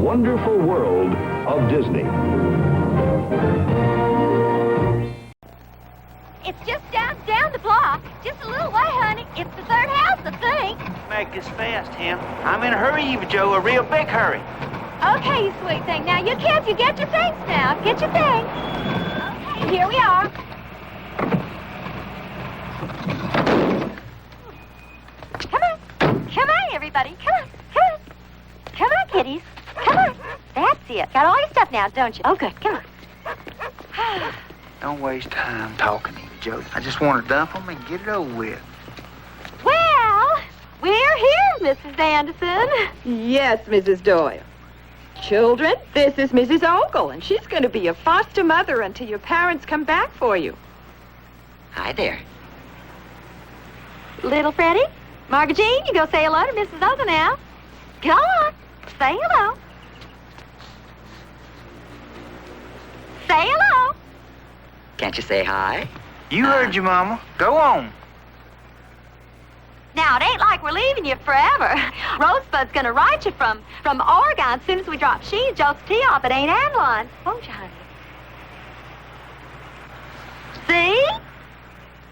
Wonderful world of Disney. It's just down the block. Just a little way, honey. It's the third house, I think. Make this fast, Tim. I'm in a hurry, Eva Joe, a real big hurry. Okay, you sweet thing. Now, you kids, you get your things now. Get your things. Okay, here we are. Come on. Come on, everybody. Come on. Come on. Come on, kiddies. Come on. That's it. Got all your stuff now, don't you? Oh, good. Come on. Don't waste time talking, Eva Joe. I just want to dump them and get it over with. Well, we're here, Mrs. Anderson. Yes, Mrs. Doyle. Children, this is Mrs. Ogle, and she's going to be your foster mother until your parents come back for you. Hi there. Little Freddie, Margaret Jean, you go say hello to Mrs. Ogle now. Go on. Say hello. Say hello. Can't you say hi? You heard your mama. Go on. Now, it ain't like we're leaving you forever. Rosebud's gonna write you from Oregon as soon as we drop she and Joseph T off at Aunt Adeline. Won't you, honey? See?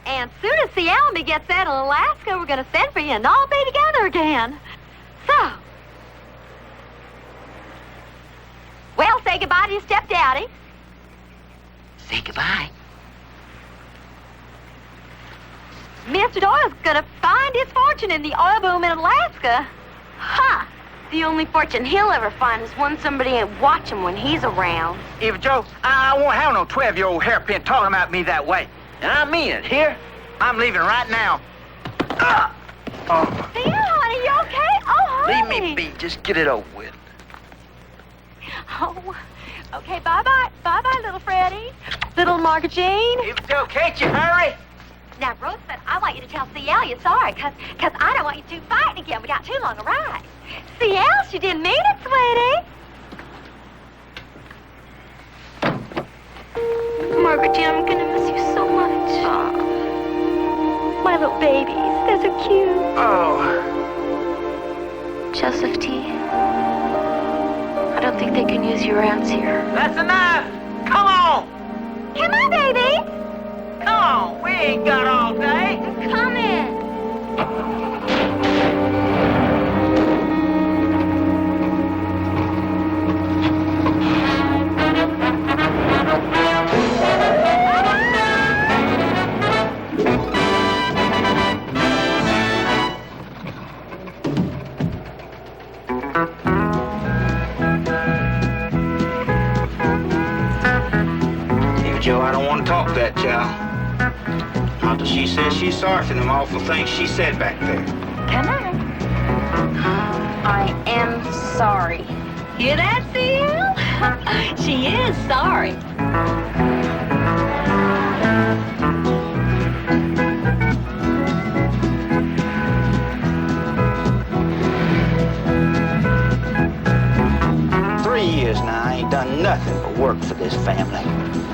And soon as Almy gets out in Alaska, we're gonna send for you and all be together again. So. Well, say goodbye to your stepdaddy. Say goodbye. Mr. Doyle's gonna find his fortune in the oil boom in Alaska. Ha! The only fortune he'll ever find is one somebody ain't watching when he's around. Eva Joe, I won't have no 12-year-old hairpin talking about me that way. And I mean it. Here, I'm leaving right now. Oh. Theo, honey, you okay? Oh, honey. Leave me be. Just get it over with. Oh, okay, bye-bye. Bye-bye, little Freddie. Little Margaret Jean. Eva Joe, can't you hurry? Now, Rosebud, I want you to tell C.L. you're sorry, because I don't want you two fighting again. We got too long a ride. C.L., she didn't mean it, sweetie. Margaret Jean, I'm gonna miss you so much. Oh, my little babies. They're so cute. Oh. Joseph T. I don't think they can use you around here. That's enough. Come on. Come on, baby. Come on. We ain't got all day. Come in. Joe, I don't want to talk to that child. Not till she says she's sorry for them awful things she said back there. Come on. I am sorry. Hear that, C.L.? She is sorry. Now, I ain't done nothing but work for this family.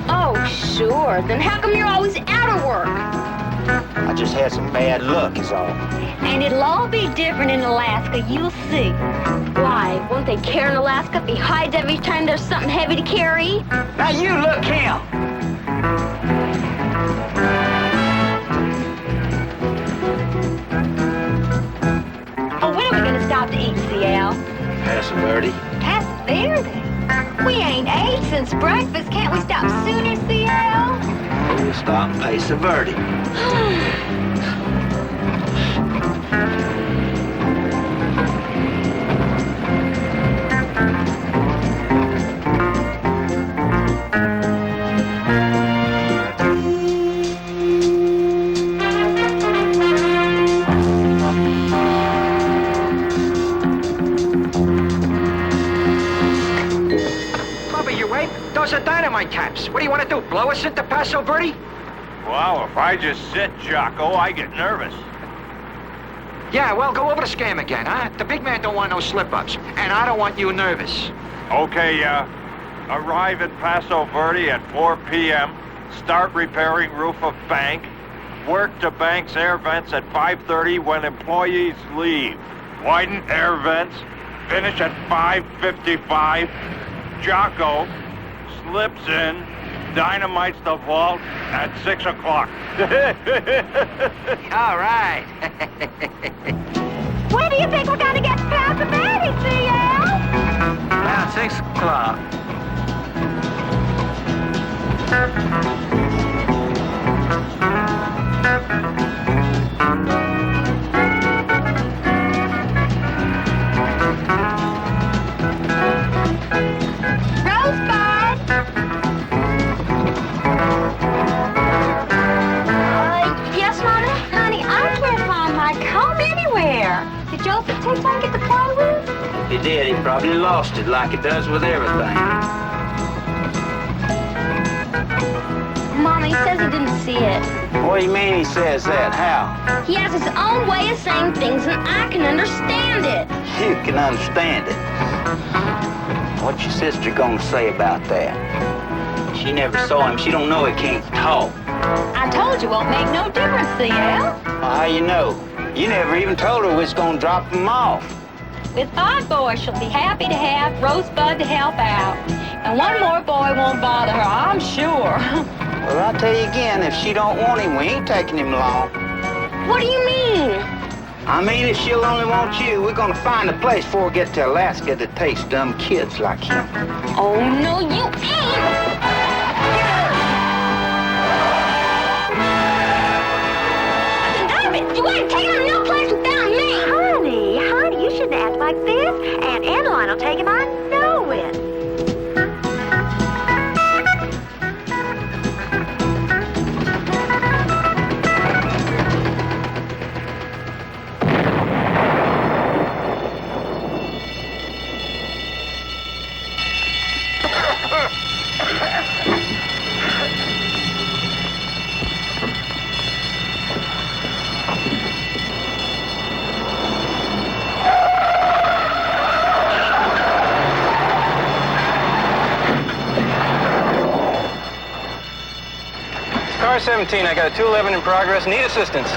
Oh, sure. Then how come you're always out of work? I just had some bad luck is all. And it'll all be different in Alaska, you'll see. Why? Won't they care in Alaska if he hides every time there's something heavy to carry? Now you look him. Oh, when are we gonna stop to eat, C.L.? Pass a birdie. Pass there, then. We ain't ate since breakfast. Can't we stop sooner, C.L.? We'll stop and pace a birdie. my taps. What do you want to do, blow us into Paso Verde? Well, if I just sit, Jocko, I get nervous. Yeah, well, go over the scam again, huh? The big man don't want no slip-ups, and I don't want you nervous. Okay, arrive at Paso Verde at 4 p.m., start repairing roof of bank, work to bank's air vents at 5:30 when employees leave. Widen air vents, finish at 5:55. Jocko slips in, dynamites the vault at 6 o'clock. All right. When do you think we're gonna get to Paso Verde, CL? About 6 o'clock. Rosebud! Yes, Mama? Honey, I can't find my comb anywhere. Did Joseph take time to get the plywood? He did. He probably lost it like he does with everything. Mama, he says he didn't see it. What do you mean he says that? How? He has his own way of saying things, and I can understand it. You can understand it. What's your sister gonna say about that? She never saw him. She don't know he can't talk. I told you it won't make no difference, CL. How you know? You never even told her we was gonna drop him off. With 5 boys, she'll be happy to have Rosebud to help out. And one more boy won't bother her, I'm sure. Well, I'll tell you again, if she don't want him, we ain't taking him along. What do you mean? I mean, if she'll only want you, we're gonna find a place before we get to Alaska that takes dumb kids like him. Oh, no, you ain't! Stop it! You ain't taking him no place without me! Honey, you shouldn't act like this. Aunt Adeline will take him, I know it. Car 17, I got a 211 in progress. Need assistance.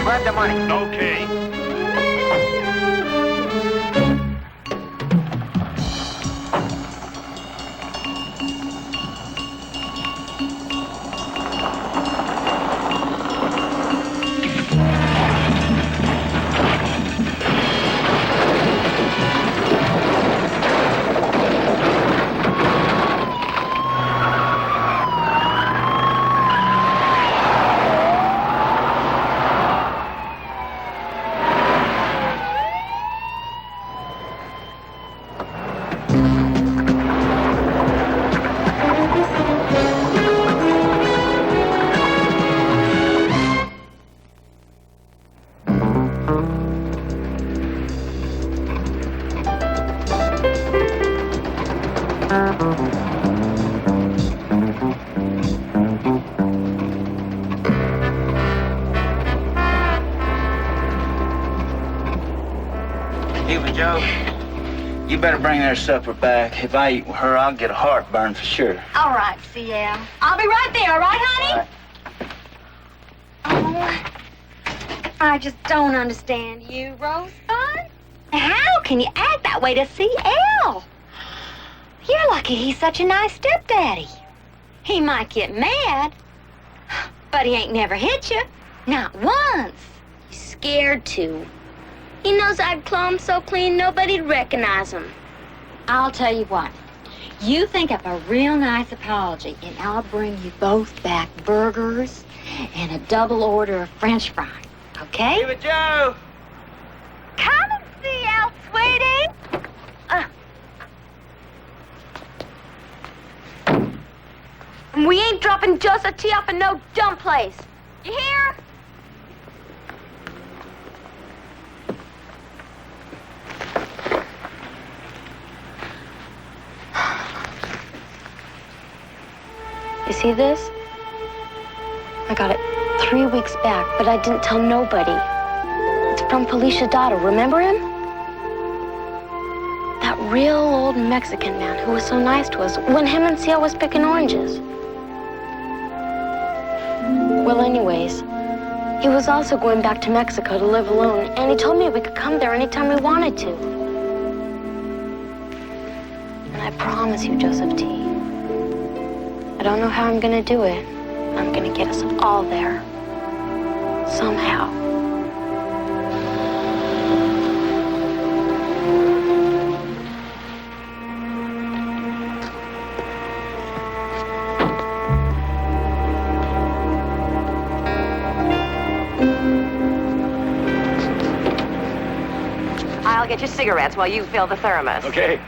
Grab the money. Okay. Joe, you better bring their supper back. If I eat with her, I'll get a heartburn for sure. All right, CL. I'll be right there, all right, honey? All right. Oh, I just don't understand you, Rosebud. How can you act that way to CL? You're lucky he's such a nice stepdaddy. He might get mad, but he ain't never hit you. Not once. He's scared to. He knows I'd claw him so clean nobody'd recognize him. I'll tell you what. You think up a real nice apology, and I'll bring you both back burgers and a double order of French fries, okay? Give it, Joe! Come and see out, sweetie. We ain't dropping Joseph T off in no dumb place. You hear? You see this? I got it 3 weeks back, but I didn't tell nobody. It's from Felicia's daughter. Remember him? That real old Mexican man who was so nice to us when him and CL was picking oranges. Well, anyways, he was also going back to Mexico to live alone, and he told me we could come there anytime we wanted to. And I promise you, Joseph T, I don't know how I'm gonna do it. I'm gonna get us all there. Somehow. I'll get you cigarettes while you fill the thermos. Okay.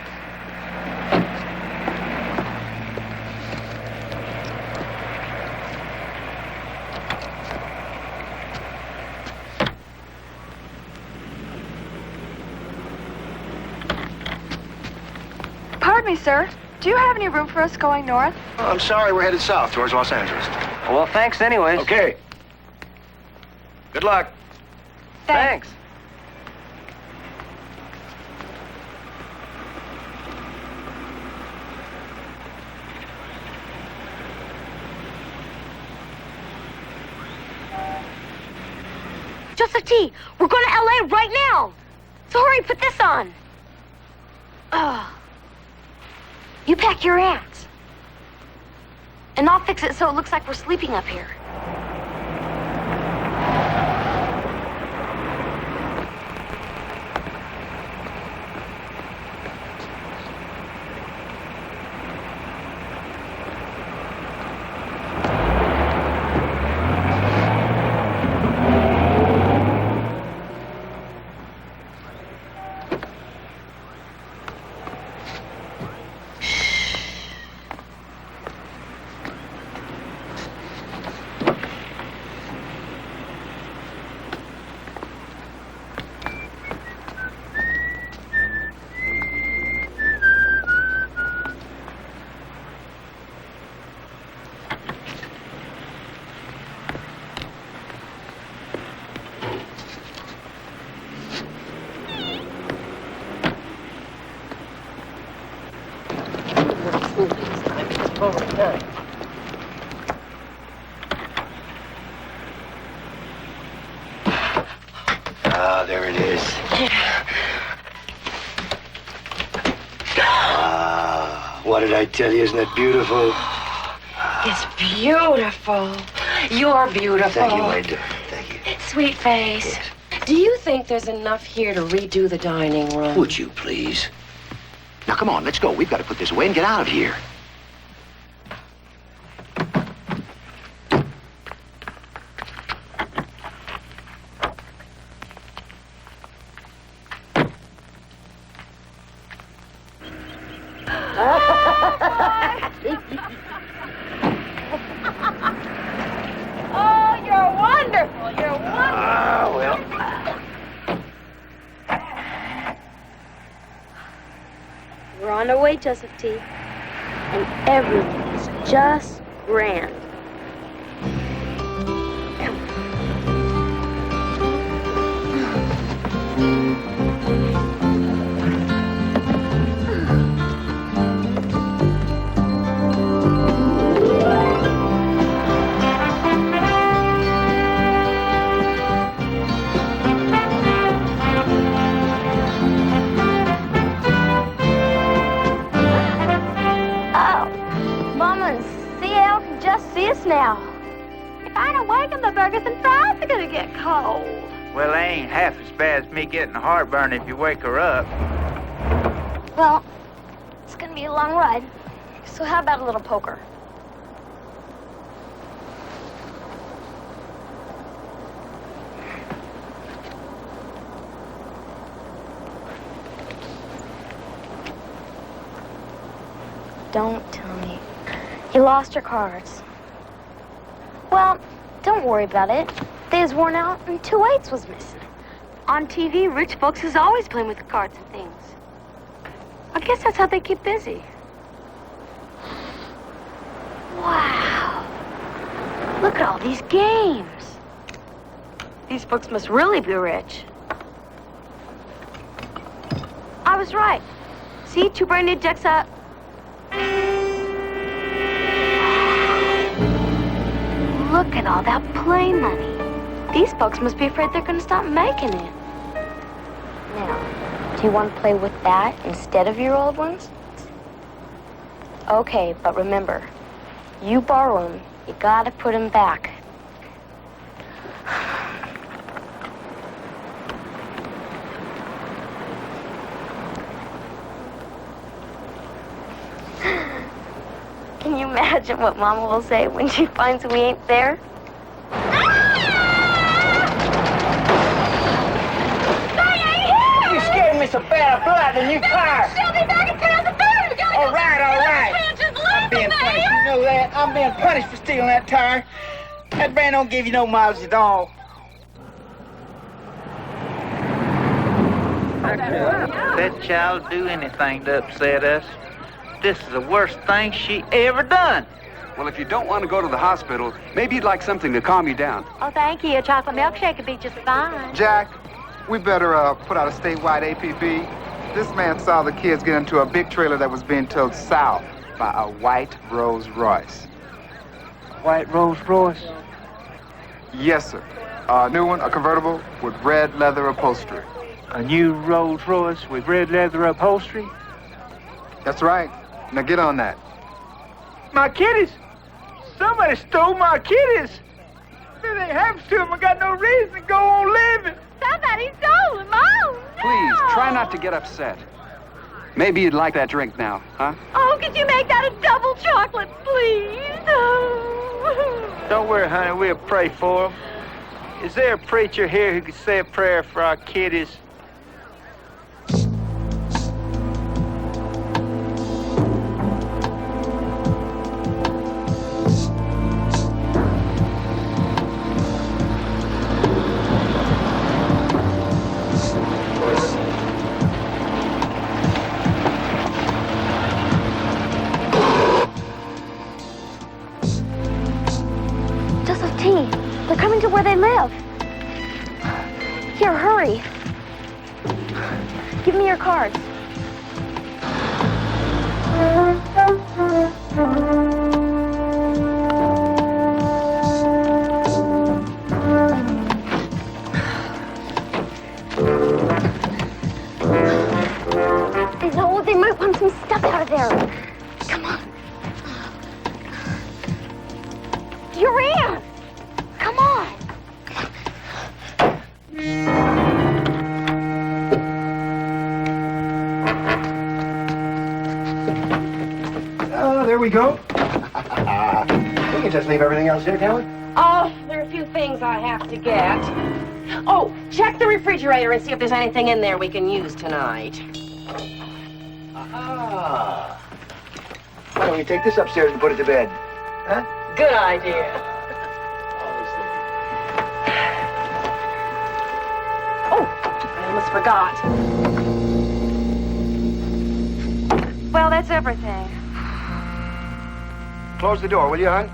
Pardon me, sir. Do you have any room for us going north? Oh, I'm sorry, we're headed south towards Los Angeles. Well, thanks anyways. Okay. Good luck. Thanks. Joseph T, we're going to L.A. right now. So hurry, put this on. You pack your ass. And I'll fix it so it looks like we're sleeping up here. Ah, there it is. Ah, what did I tell you? Isn't it beautiful? It's beautiful. You're beautiful. Thank you, my dear. Thank you. Sweet face. Do you think there's enough here to redo the dining room? Would you please? Now, come on, let's go. We've got to put this away and get out of here. Oh, you're wonderful. You're wonderful. Well. We're on our way, Joseph T. And everything's just grand. Now, if I don't wake them, the burgers and fries are gonna get cold. Well, they ain't half as bad as me getting heartburn if you wake her up. Well, it's gonna be a long ride. So how about a little poker? Don't tell me. You lost your cards. Well, don't worry about it. They was worn out and 2 eighths was missing. On TV, rich folks is always playing with the cards and things. I guess that's how they keep busy. Wow. Look at all these games. These folks must really be rich. I was right. See, 2 brand new decks up. Look at all that play money. These folks must be afraid they're going to stop making it. Now, do you want to play with that instead of your old ones? Okay, but remember, you borrow them, you got to put them back. Can you imagine what Mama will say when she finds we ain't there? You scared me so bad I blew out the new car. She'll be back in town the third. We gotta All right. I'm being punished. You know that? I'm being punished for stealing that tire. That brand don't give you no mileage at all. That child do anything to upset us. This is the worst thing she ever done. Well, if you don't want to go to the hospital, maybe you'd like something to calm you down. Oh, thank you. A chocolate milkshake would be just fine. Jack, we better put out a statewide APB. This man saw the kids get into a big trailer that was being towed south by a white Rolls Royce. White Rolls Royce? Yes, sir. A new one, a convertible with red leather upholstery. A new Rolls Royce with red leather upholstery? That's right. Now get on that. My kitties? Somebody stole my kitties. If anything happens to them, I got no reason to go on living. Somebody stole them. Oh, no. Please, try not to get upset. Maybe you'd like that drink now, huh? Oh, could you make that a double chocolate, please? Don't worry, honey. We'll pray for them. Is there a preacher here who could say a prayer for our kitties? They're coming to where they live. Here, hurry. Give me your cards. No, they might want some stuff out of there. Come on. You're in. Come on. Oh, there we go. We can just leave everything else here, can we? Oh, there are a few things I have to get. Oh, check the refrigerator and see if there's anything in there we can use tonight. Ah, don't you take this upstairs and put it to bed? Huh? Good idea. Oh, I almost forgot. Well, that's everything. Close the door, will you, hon?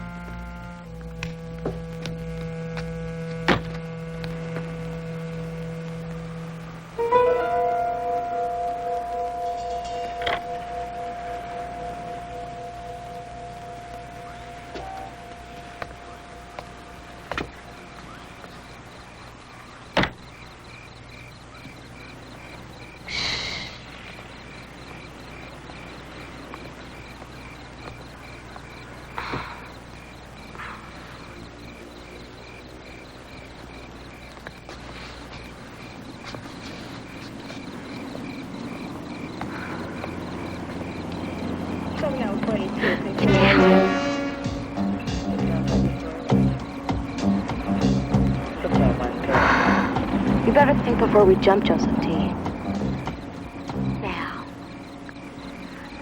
You better think before we jump, Joseph T. Now,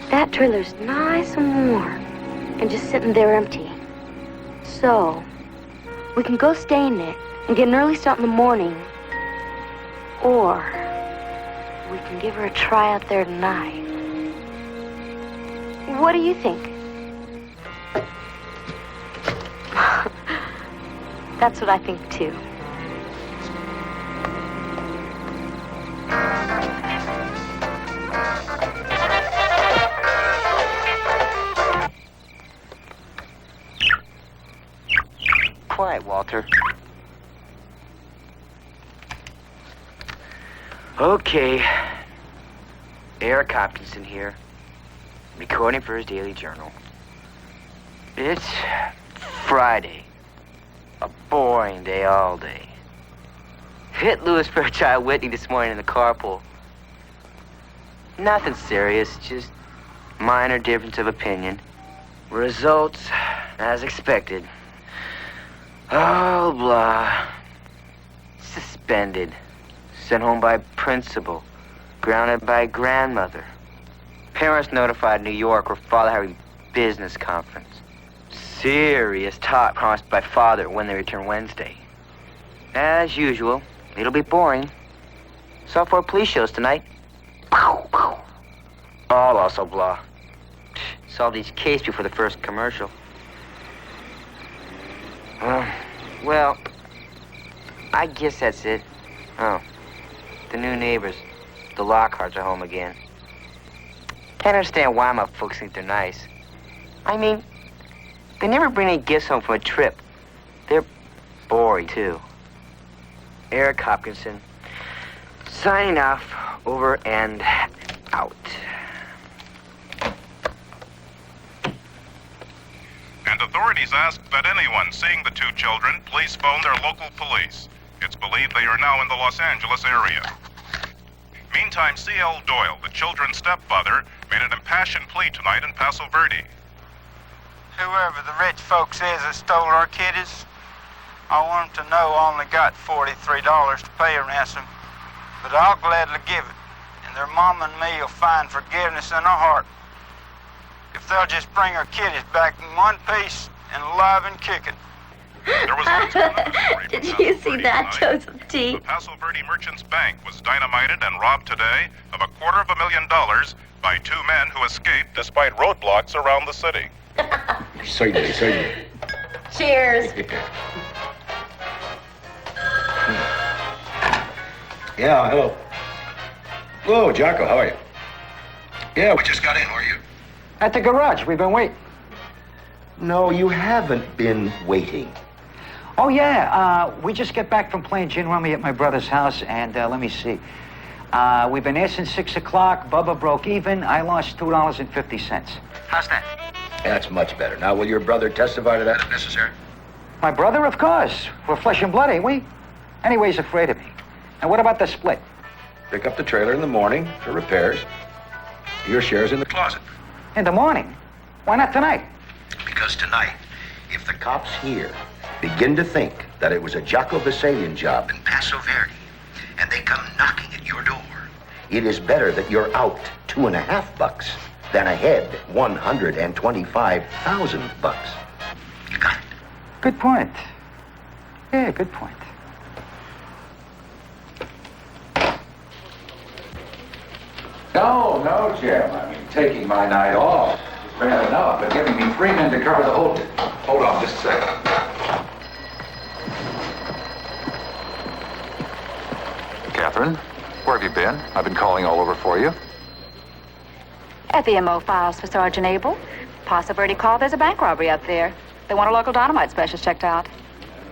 that trailer's nice and warm and just sitting there empty. So, we can go stay in it and get an early start in the morning. Or, we can give her a try out there tonight. What do you think? That's what I think, too. Quiet, Walter. Okay. Eric Hopkins in here, recording for his daily journal. It's Friday. A boring day all day. Hit Louis Fairchild Whitney this morning in the carpool. Nothing serious, just minor difference of opinion. Results, as expected. Oh, blah. Suspended. Sent home by principal. Grounded by grandmother. Parents notified New York where father having business conference. Serious talk promised by father when they return Wednesday. As usual, it'll be boring. Saw 4 police shows tonight. Pow, pow. All also blah. Solved each case before the first commercial. Well, I guess that's it. Oh, the new neighbors, the Lockharts, are home again. Can't understand why my folks think they're nice. I mean, they never bring any gifts home from a trip. They're boring, too. Eric Hopkinson, signing off, over and out. And authorities ask that anyone seeing the 2 children please phone their local police. It's believed they are now in the Los Angeles area. Meantime, C.L. Doyle, the children's stepfather, made an impassioned plea tonight in Paso Verde. Whoever the rich folks is that stole our kiddies, I want them to know I only got $43 to pay a ransom, but I'll gladly give it, and their mama and me will find forgiveness in our heart. If they'll just bring our kiddies back in one piece and alive and kicking. There was Did you see that, Joseph T? The Paso Verde Merchants Bank was dynamited and robbed today of $250,000 by 2 men who escaped despite roadblocks around the city. Certainly, certainly. Cheers. Yeah, hello. Whoa, Jocko, how are you? Yeah, we just got in, where are you? At the garage. We've been waiting. No, you haven't been waiting. Oh, yeah. We just got back from playing gin rummy at my brother's house, and let me see. We've been there since 6 o'clock. Bubba broke even. I lost $2.50. How's that? That's much better. Now, will your brother testify to that if necessary? My brother, of course. We're flesh and blood, ain't we? Anyway, he's afraid of me. And what about the split? Pick up the trailer in the morning for repairs. Your share's in the closet. In the morning? Why not tonight? Because tonight, if the cops here begin to think that it was a Jocko Bakalyan job in Paso Verde, and they come knocking at your door, it is better that you're out $2.50 Then ahead, $125,000. You got it. Good point. Yeah, good point. No, Jim. I mean, taking my night off is bad enough, but giving me 3 men to cover the whole... Hold on just a second. Catherine, where have you been? I've been calling all over for you. At the MO files for Sergeant Abel. Paso Verde called. There's a bank robbery up there. They want a local dynamite specialist checked out.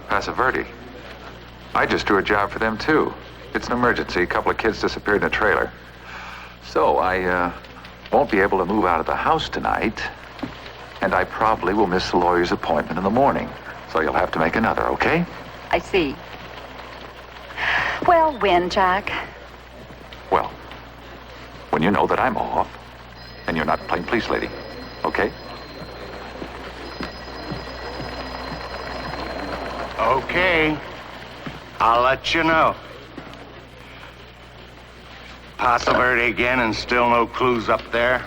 Paso Verde. I just drew a job for them, too. It's an emergency. A couple of kids disappeared in a trailer. So I won't be able to move out of the house tonight, and I probably will miss the lawyer's appointment in the morning. So you'll have to make another, okay? I see. Well, when, Jack? Well, when you know that I'm off, and you're not playing police lady, okay? Okay. I'll let you know. Paso Verde again and still no clues up there?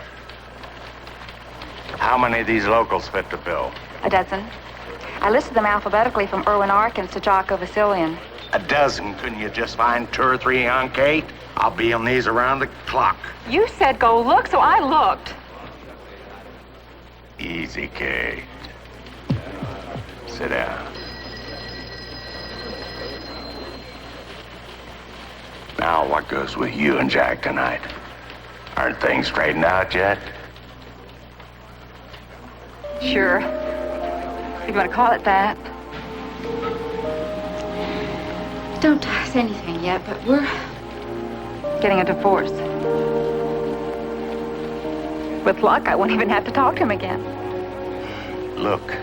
How many of these locals fit the bill? A dozen. I listed them alphabetically from Irwin Arkins to Jocko Vasilian. A dozen. Couldn't you just find 2 or 3 on Kate? I'll be on these around the clock. You said go look, so I looked. Easy, Kate. Sit down. Now, what goes with you and Jack tonight? Aren't things straightened out yet? Sure. If you want to call it that. Don't say anything yet, but we're getting a divorce. With luck, I won't even have to talk to him again. Look,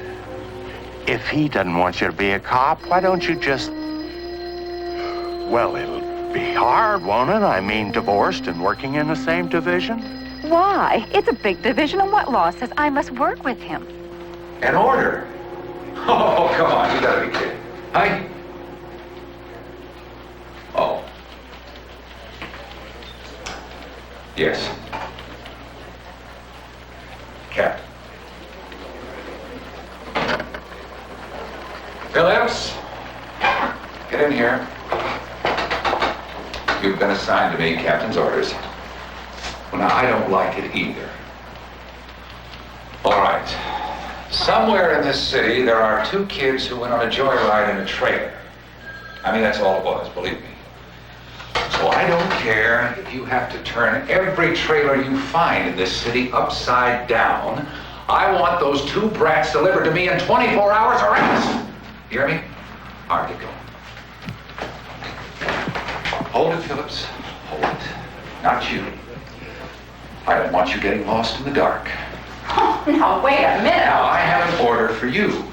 if he doesn't want you to be a cop, why don't you just... Well, it'll be hard, won't it? I mean, divorced and working in the same division? Why? It's a big division, and what law says I must work with him? An order? Oh, come on, you gotta be kidding. Hi. Oh. Yes. Captain. Phillips, get in here. You've been assigned to me captain's orders. Well, now, I don't like it either. All right. Somewhere in this city, there are 2 kids who went on a joyride in a trailer. I mean, that's all it was, believe me. So I don't care if you have to turn every trailer you find in this city upside down. I want those 2 brats delivered to me in 24 hours or else. You hear me? All right, get going. Hold it, Phillips. Hold it. Not you. I don't want you getting lost in the dark. Oh, now, wait a minute. Now, I have an order for you.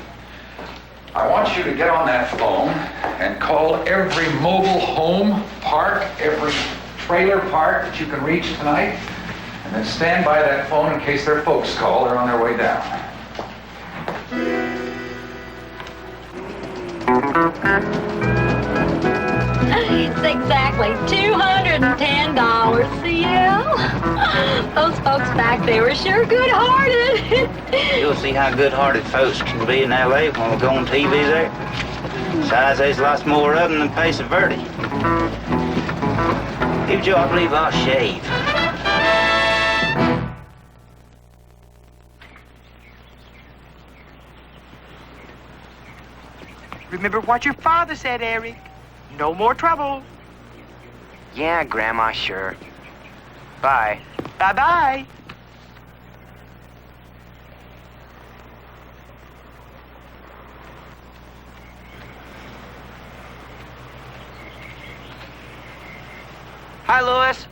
I want you to get on that phone and call every mobile home park, every trailer park that you can reach tonight, and then stand by that phone in case their folks call. They're on their way down. It's exactly $210, CL. Those folks back there are sure good-hearted. You'll see how good-hearted folks can be in L.A. when we go on TV there. Besides, there's lots more of them than Paso Verde. Give Joe, I believe I'll shave. Remember what your father said, Eric. No more trouble. Yeah, Grandma, sure. Bye. Bye-bye. Hi, Louis.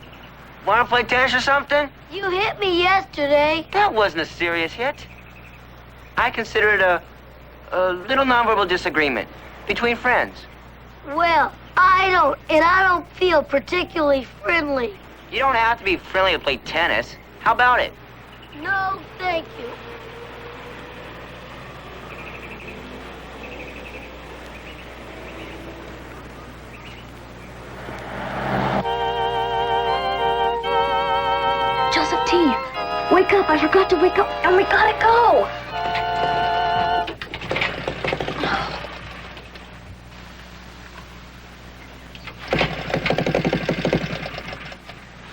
Want to play tennis or something? You hit me yesterday. That wasn't a serious hit. I consider it a little nonverbal disagreement between friends. Well, I don't feel particularly friendly. You don't have to be friendly to play tennis. How about it? No, thank you. Joseph T. Wake up, I forgot to wake up, and we gotta go.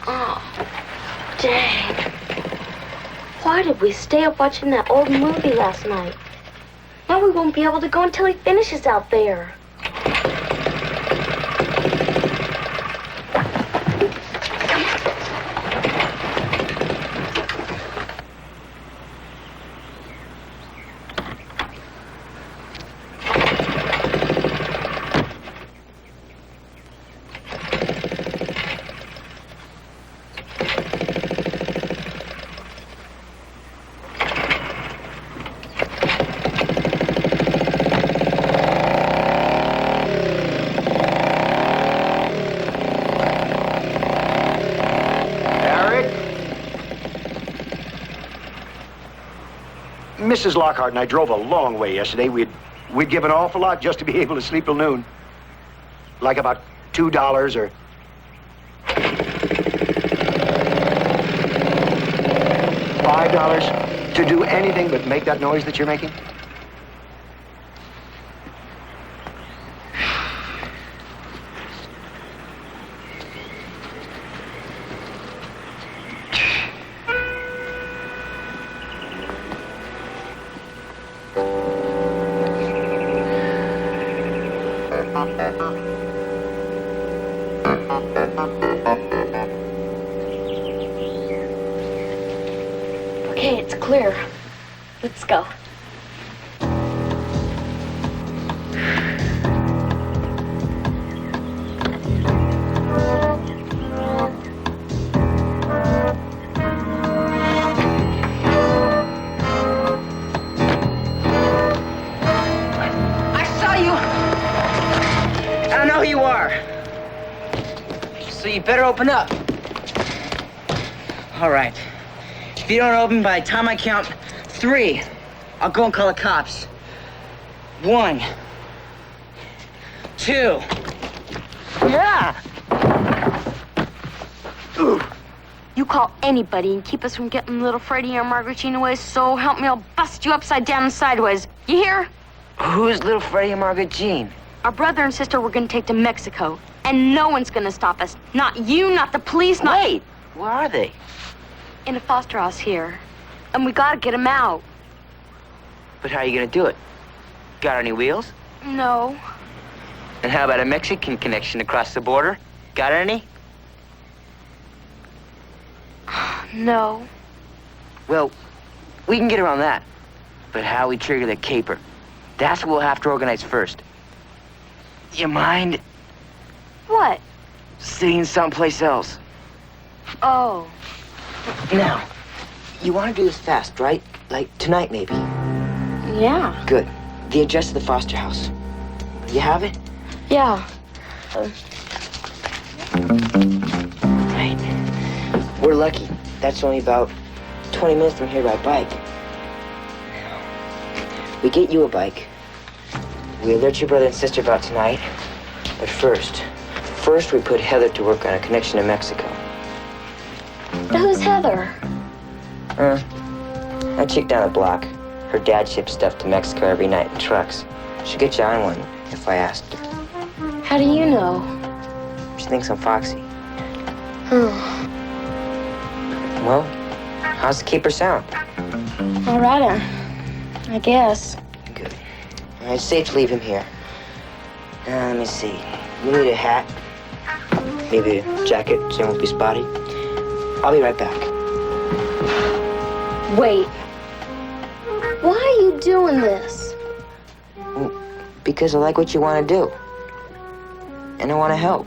Oh, dang. Why did we stay up watching that old movie last night? Now we won't be able to go until he finishes out there. Mrs. Lockhart and I drove a long way yesterday. We'd give an awful lot just to be able to sleep till noon. Like about $2 or... $5 to do anything but make that noise that you're making? Okay, it's clear. Let's go. I saw you! I know who you are. So you better open up. All right. If you don't open by the time I count 3, I'll go and call the cops. 1, 2. Yeah! You call anybody and keep us from getting Little Freddie or Margaret Jean away, so help me, I'll bust you upside down and sideways. You hear? Who's Little Freddie and Margaret Jean? Our brother and sister we're gonna take to Mexico, and no one's gonna stop us. Not you, not the police, not... Wait, where are they? In a foster house here. And we gotta get them out. But how are you gonna do it? Got any wheels? No. And how about a Mexican connection across the border? Got any? No. Well, we can get around that. But how we trigger the caper, that's what we'll have to organize first. You mind What? sitting someplace else? Oh. Now, you want to do this fast, right? Like tonight, maybe? Yeah. Good. The address of the foster house. You have it? Yeah. Right. We're lucky. That's only about 20 minutes from here by bike. We get you a bike. We alert your brother and sister about tonight. But first we put Heather to work on a connection to Mexico. Who's Heather? That chick down the block. Her dad ships stuff to Mexico every night in trucks. She'll get you on one if I asked her. How do you know? She thinks I'm foxy. Oh. Well, how's the keeper sound? All right, I guess. Good. It's safe to leave him here. Let me see. You need a hat. Maybe a jacket so you won't be spotty. I'll be right back. Wait. Why are you doing this? Because I like what you want to do. And I want to help.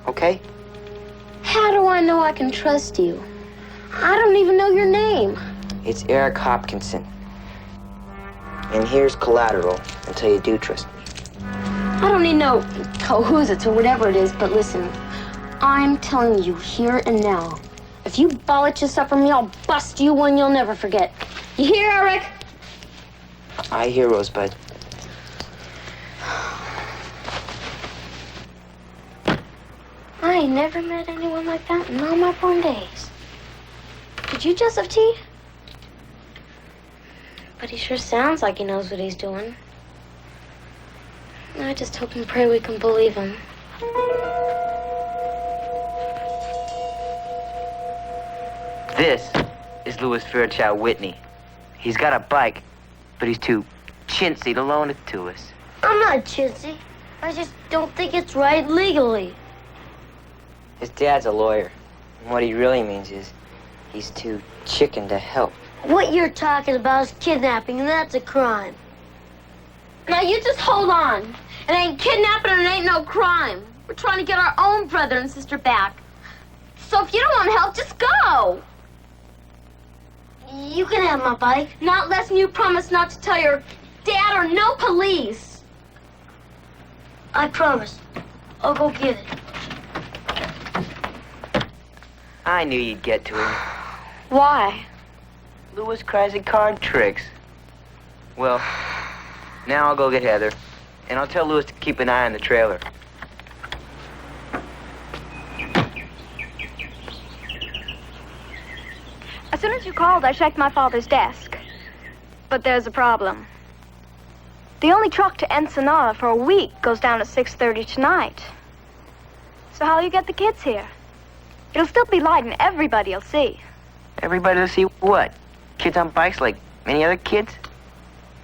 Okay? How do I know I can trust you? I don't even know your name. It's Eric Hopkinson. And here's collateral until you do trust me. I don't need no who's-its or whatever it is, but listen, I'm telling you here and now, if you bollock this up for me, I'll bust you one you'll never forget. You hear, Eric? I hear, Rosebud. I ain't never met anyone like that in all my born days. Did you, Joseph T? But he sure sounds like he knows what he's doing. I just hope and pray we can believe him. This is Louis Fairchild Whitney. He's got a bike, but he's too chintzy to loan it to us. I'm not chintzy. I just don't think it's right legally. His dad's a lawyer, and what he really means is he's too chicken to help. What you're talking about is kidnapping, and that's a crime. Now you just hold on. It ain't kidnapping and it ain't no crime. We're trying to get our own brother and sister back. So if you don't want help, just go. You can have my bike. Not less than you promise not to tell your dad or no police. I promise. I'll go get it. I knew you'd get to him. Why? Louis cries at card tricks. Well, now I'll go get Heather, and I'll tell Louis to keep an eye on the trailer. As soon as you called, I checked my father's desk. But there's a problem. The only truck to Ensenada for a week goes down at 6:30 tonight. So how'll you get the kids here? It'll still be light and everybody'll see. Everybody will see what? Kids on bikes like any other kids?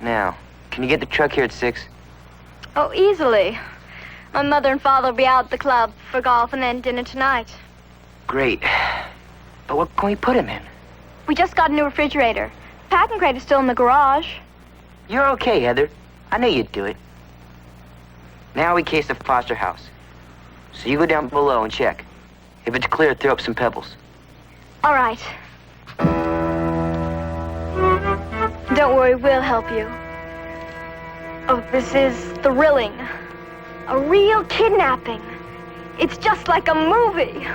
Now, can you get the truck here at 6? Oh, easily. My mother and father will be out at the club for golf and then dinner tonight. Great. But what can we put him in? We just got a new refrigerator. The packing crate is still in the garage. You're okay, Heather. I knew you'd do it. Now we case the Foster house. So you go down below and check. If it's clear, throw up some pebbles. All right. Don't worry, we'll help you. Oh, this is thrilling. A real kidnapping. It's just like a movie.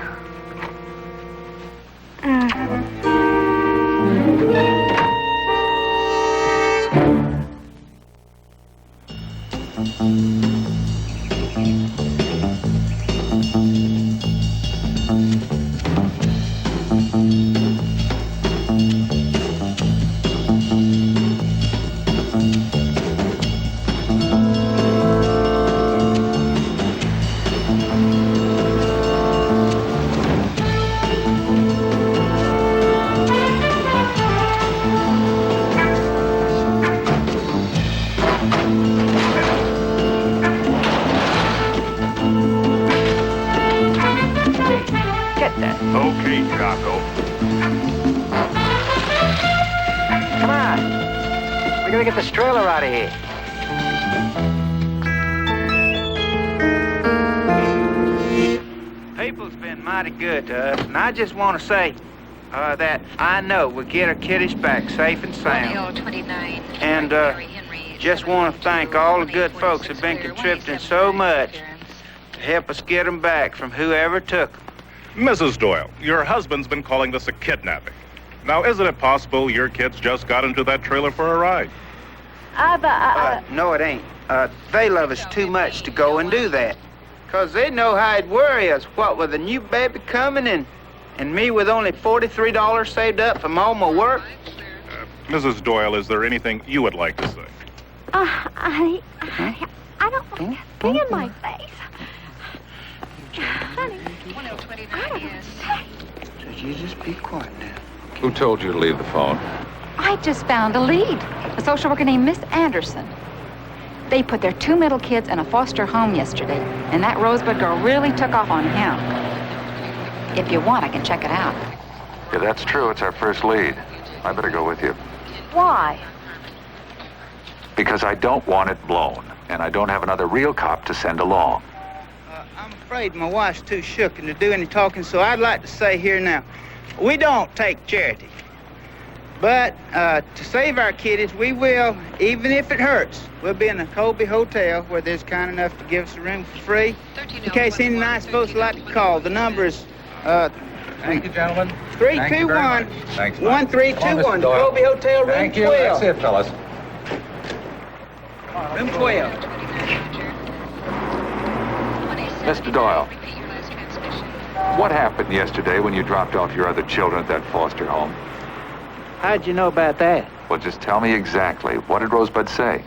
Okay, Jocko. Come on. We're gonna get this trailer out of here. People's been mighty good to us, and I just want to say that I know we'll get our kiddies back safe and sound. And just want to thank all the good folks who've been contributing so much to help us get them back from whoever took them. Mrs. Doyle, your husband's been calling this a kidnapping. Now, isn't it possible your kids just got into that trailer for a ride? No, it ain't. They love us too much to go and do that. 'Cause they know how it'd worry us, what with a new baby coming in, and me with only $43 saved up from all my work. Mrs. Doyle, is there anything you would like to say? I don't want that thing in my face. Honey, You just be quiet now. Who told you to leave the phone? I just found a lead. A social worker named Miss Anderson. They put their 2 middle kids in a foster home yesterday, and that Rosebud girl really took off on him. If you want, I can check it out. Yeah, that's true. It's our first lead. I better go with you. Why? Because I don't want it blown, and I don't have another real cop to send along. I'm afraid my wife's too shooken to do any talking, so I'd like to say here now, we don't take charity. But to save our kiddies, we will, even if it hurts. We'll be in a Colby hotel where they're kind enough to give us a room for free. In case any nice folks would like to call, the number is Thank you, gentlemen. 321 Thanks, 1321. The Colby Hotel, room Thank you. 12. That's it, fellas. Room 12. Mr. Doyle. What happened yesterday when you dropped off your other children at that foster home? How'd you know about that? Well, just tell me exactly. What did Rosebud say?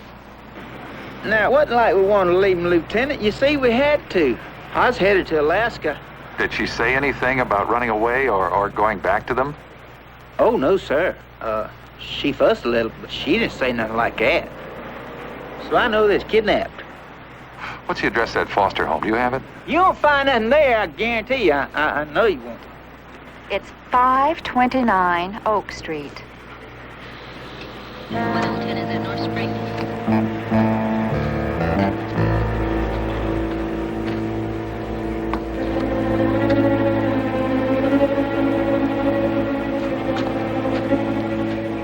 Now, it wasn't like we wanted to leave him, Lieutenant. You see, we had to. I was headed to Alaska. Did she say anything about running away or going back to them? Oh, no, sir. She fussed a little, but she didn't say nothing like that. So I know they're kidnapped. What's the address of that foster home? Do you have it? You won't find nothing there, I guarantee you. I know you won't. It's 529 Oak Street.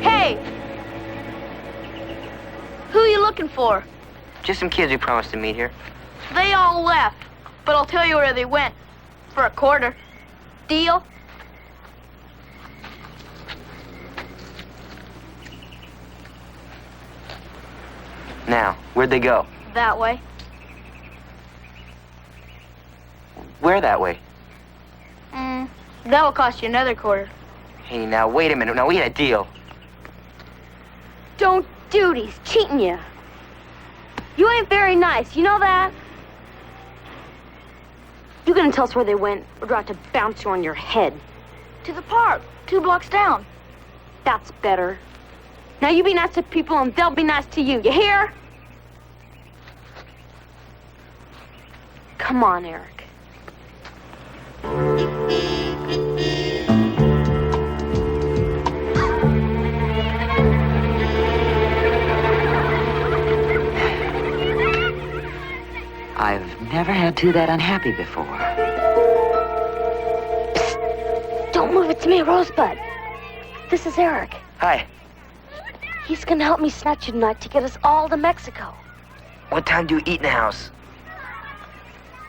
Hey! Who are you looking for? Just some kids who promised to meet here. They all left, but I'll tell you where they went. For a quarter. Deal? Now, where'd they go? That way. Where that way? That will cost you another quarter. Hey, now, wait a minute. Now, we had a deal. Don't do it. He's cheating you. You ain't very nice. You know that? You gonna tell us where they went, or do I have to bounce you on your head? To the park, 2 blocks down. That's better. Now you be nice to people and they'll be nice to you. You hear? Come on, Eric. I've never had two that unhappy before. Psst. Don't move it to me, Rosebud. This is Eric. Hi. He's gonna help me snatch you tonight to get us all to Mexico. What time do you eat in the house?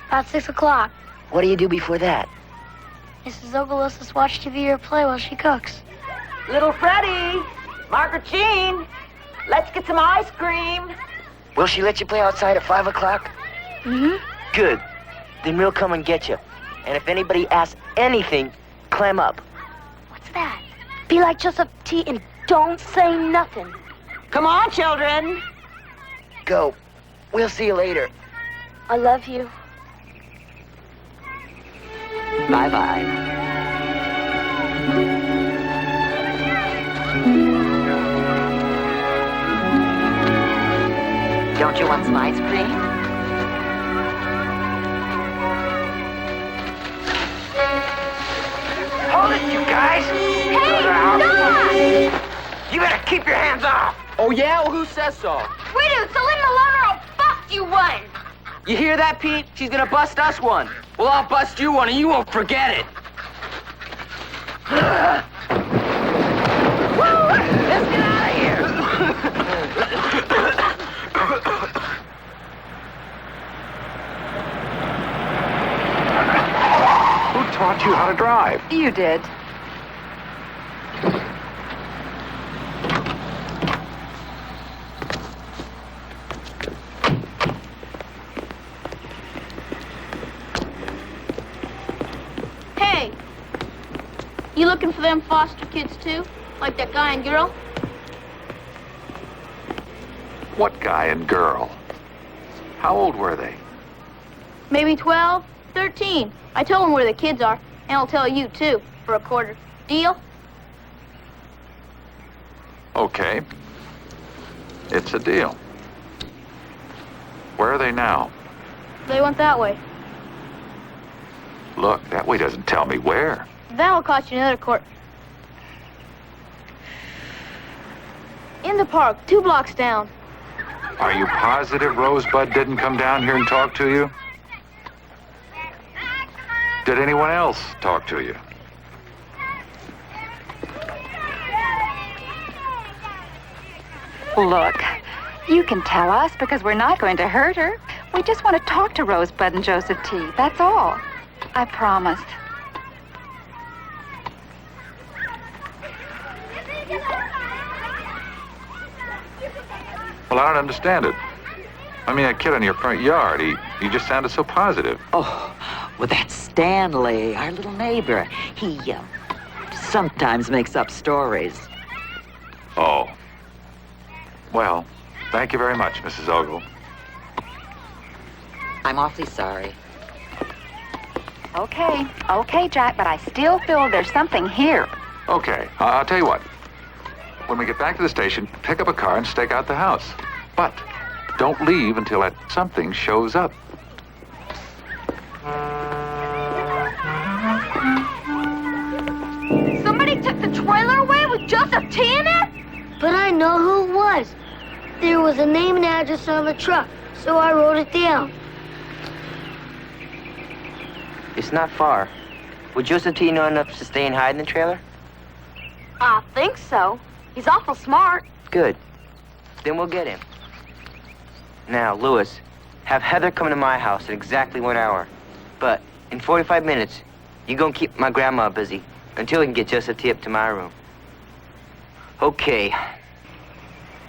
About 6 o'clock. What do you do before that? Mrs. Ogle lets us watch TV or play while she cooks. Little Freddie, Margaret Jean, let's get some ice cream. Will she let you play outside at 5 o'clock? Mm-hmm. Good. Then we'll come and get you. And if anybody asks anything, clam up. What's that? Be like Joseph T and don't say nothing. Come on, children. Go. We'll see you later. I love you. Bye-bye. Don't you want some ice cream? Hold it, you guys! Hey, stop! You better keep your hands off! Oh, yeah? Well, who says so? We do, so leave him alone or I'll bust you one. You hear that, Pete? She's gonna bust us one. Well, I'll bust you one and you won't forget it. Woo! Let's get out of here! Who taught you how to drive? You did. Hey, you looking for them foster kids too? Like that guy and girl? What guy and girl? How old were they? Maybe 12, 13. I told them where the kids are, and I'll tell you too, for a quarter. Deal? Okay. It's a deal. Where are they now? They went that way. Look, that way doesn't tell me where. That'll cost you another quarter. In the park, 2 blocks down. Are you positive Rosebud didn't come down here and talk to you? Did anyone else talk to you? Look, you can tell us because we're not going to hurt her. We just want to talk to Rosebud and Joseph T. That's all. I promise. Well, I don't understand it. I mean, a kid in your front yard, he just sounded so positive. Oh, well, that's Stanley, our little neighbor. He sometimes makes up stories. Oh. Well, thank you very much, Mrs. Ogle. I'm awfully sorry. Okay, Jack, but I still feel there's something here. Okay, I'll tell you what. When we get back to the station, pick up a car and stake out the house. But don't leave until that something shows up. Somebody took the trailer away with Joseph T in it? But I know who it was. There was a name and address on the truck, so I wrote it down. It's not far. Would Joseph T know enough to stay and hide in the trailer? I think so. He's awful smart. Good. Then we'll get him. Now, Louis, have Heather come to my house at exactly 1 hour. But in 45 minutes, you gonna keep my grandma busy until we can get Joseph T up to my room. Okay.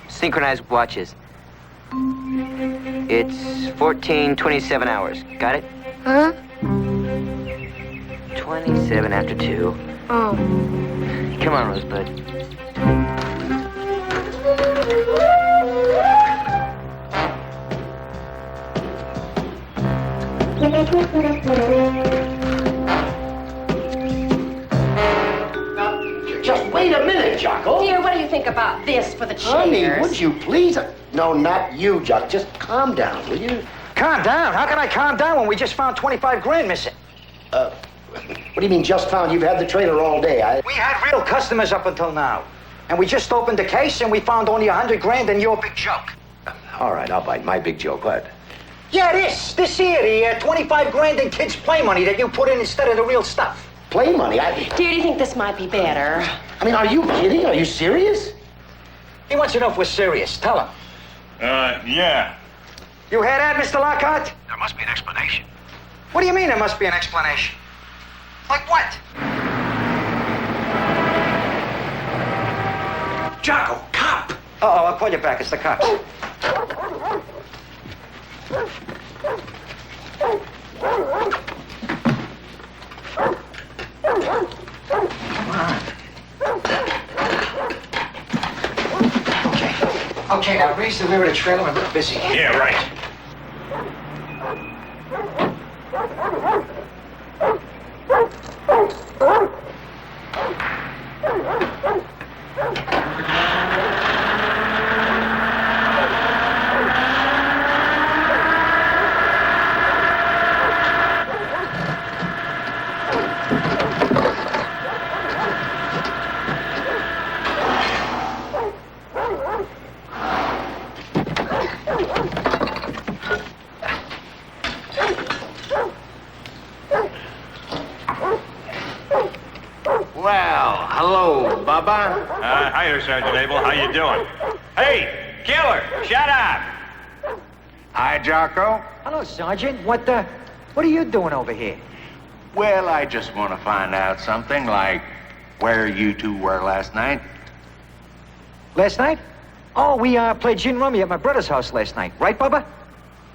Synchronized watches. It's 14:27 hours. Got it? Huh? 27 after 2. Oh. Come on, Rosebud. Just wait a minute, Jocko. Dear, what do you think about this for the chairs? Honey, would you please? No, not you, Jocko. Just calm down, will you? Calm down? How can I calm down when we just found 25 grand missing? What do you mean just found? You've had the trailer all day. We had real customers up until now. And we just opened the case and we found only 100 grand and your big joke. All right, I'll bite my big joke. What? Yeah, this here, the 25 grand in kids' play money that you put in instead of the real stuff. Play money? Dear, do you think this might be better? I mean, are you kidding? Are you serious? He wants to know if we're serious. Tell him. Yeah. You hear that, Mr. Lockhart? There must be an explanation. What do you mean there must be an explanation? Like what? Jocko, cop! Uh-oh, I'll call you back. It's the cops. Okay, now raise the rear of the trailer and look busy. Yeah, right. Well, hello, Bubba. Hiya, Sergeant Abel. How you doing? Hey, killer, shut up! Hi, Jocko. Hello, Sergeant. What are you doing over here? Well, I just want to find out something like where you two were last night. Last night? Oh, we played gin rummy at my brother's house last night. Right, Bubba?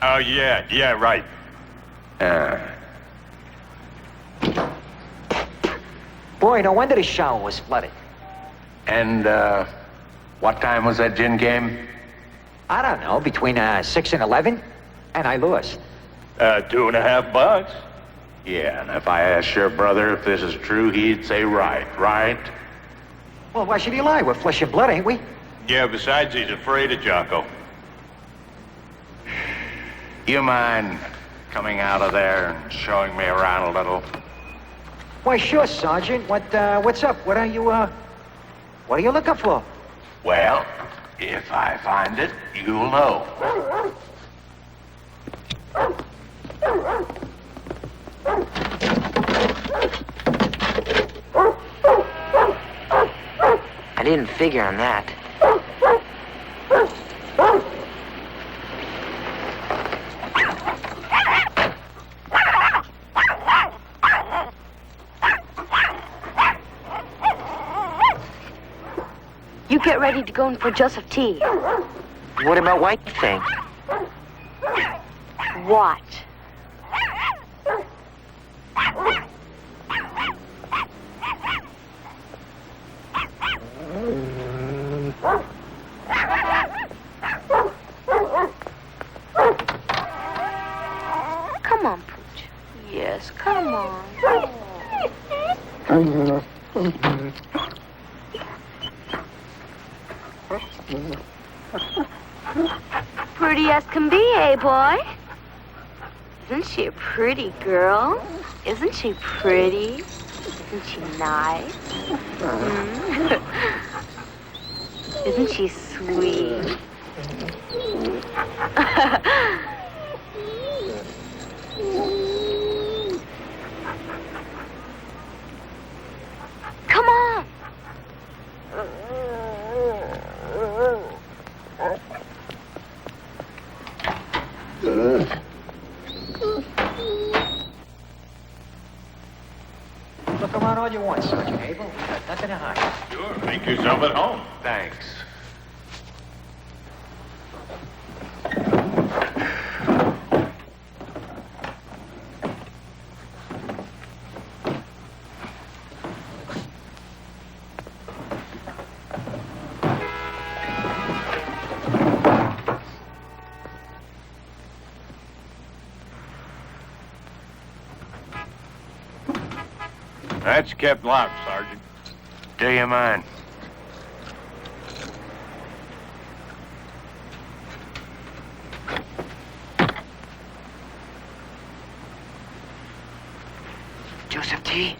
Oh, yeah, right. Boy, no wonder the shower was flooded. And, what time was that gin game? I don't know, between 6 and 11, and I lost. $2.50. Yeah, and if I asked your brother if this is true, he'd say right? Well, why should he lie? We're flesh and blood, ain't we? Yeah, besides, he's afraid of Jocko. You mind coming out of there and showing me around a little? Why, sure, Sergeant. What's up? What are you looking for? Well, if I find it, you'll know. I didn't figure on that. You get ready to go in for Joseph T. What about White Thing? What? Pretty as can be, eh, boy? Isn't she a pretty girl? Isn't she pretty? Isn't she nice? Isn't she sweet? Come on! Look around all you want, Sergeant Abel. We've got nothing to hide. Sure, make yourself at home. Thanks. That's kept locked, Sergeant. Do you mind? Joseph T.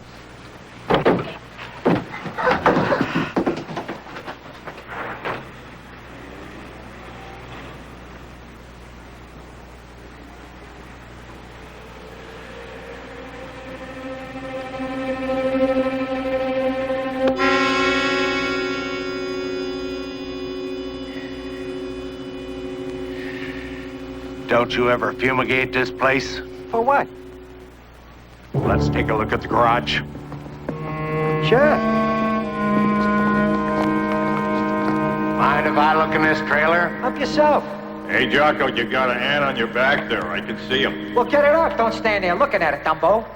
Don't you ever fumigate this place? For what? Let's take a look at the garage. Sure. Mind if I look in this trailer? Help yourself. Hey, Jocko, you got an ant on your back there. I can see him. Well, get it off. Don't stand there looking at it, Dumbo.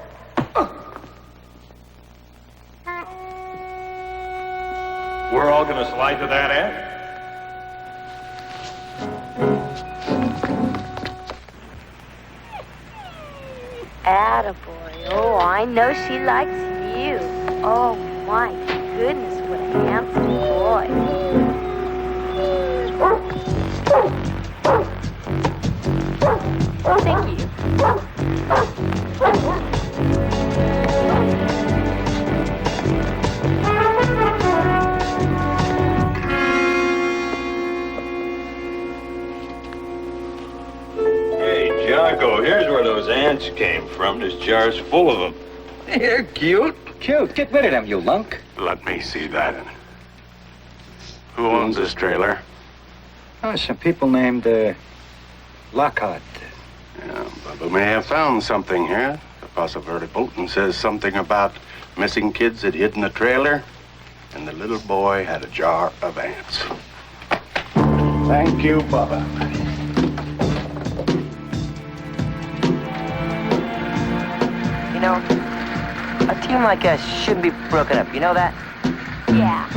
We're all gonna slide to that ant? Attaboy. Oh, I know she likes you. Oh, my goodness, what a handsome boy. Thank you. Hey, Jocko, here's where those ants came from. This jar's full of them. They're cute. Cute. Get rid of them, you lunk. Let me see that. Who owns this trailer? Oh, some people named, Lockhart. Yeah, but we may have found something here. The Possibility Bulletin says something about missing kids had hidden the trailer, and the little boy had a jar of ants. Thank you, Bubba. You know, a team like us shouldn't be broken up. You know that? Yeah.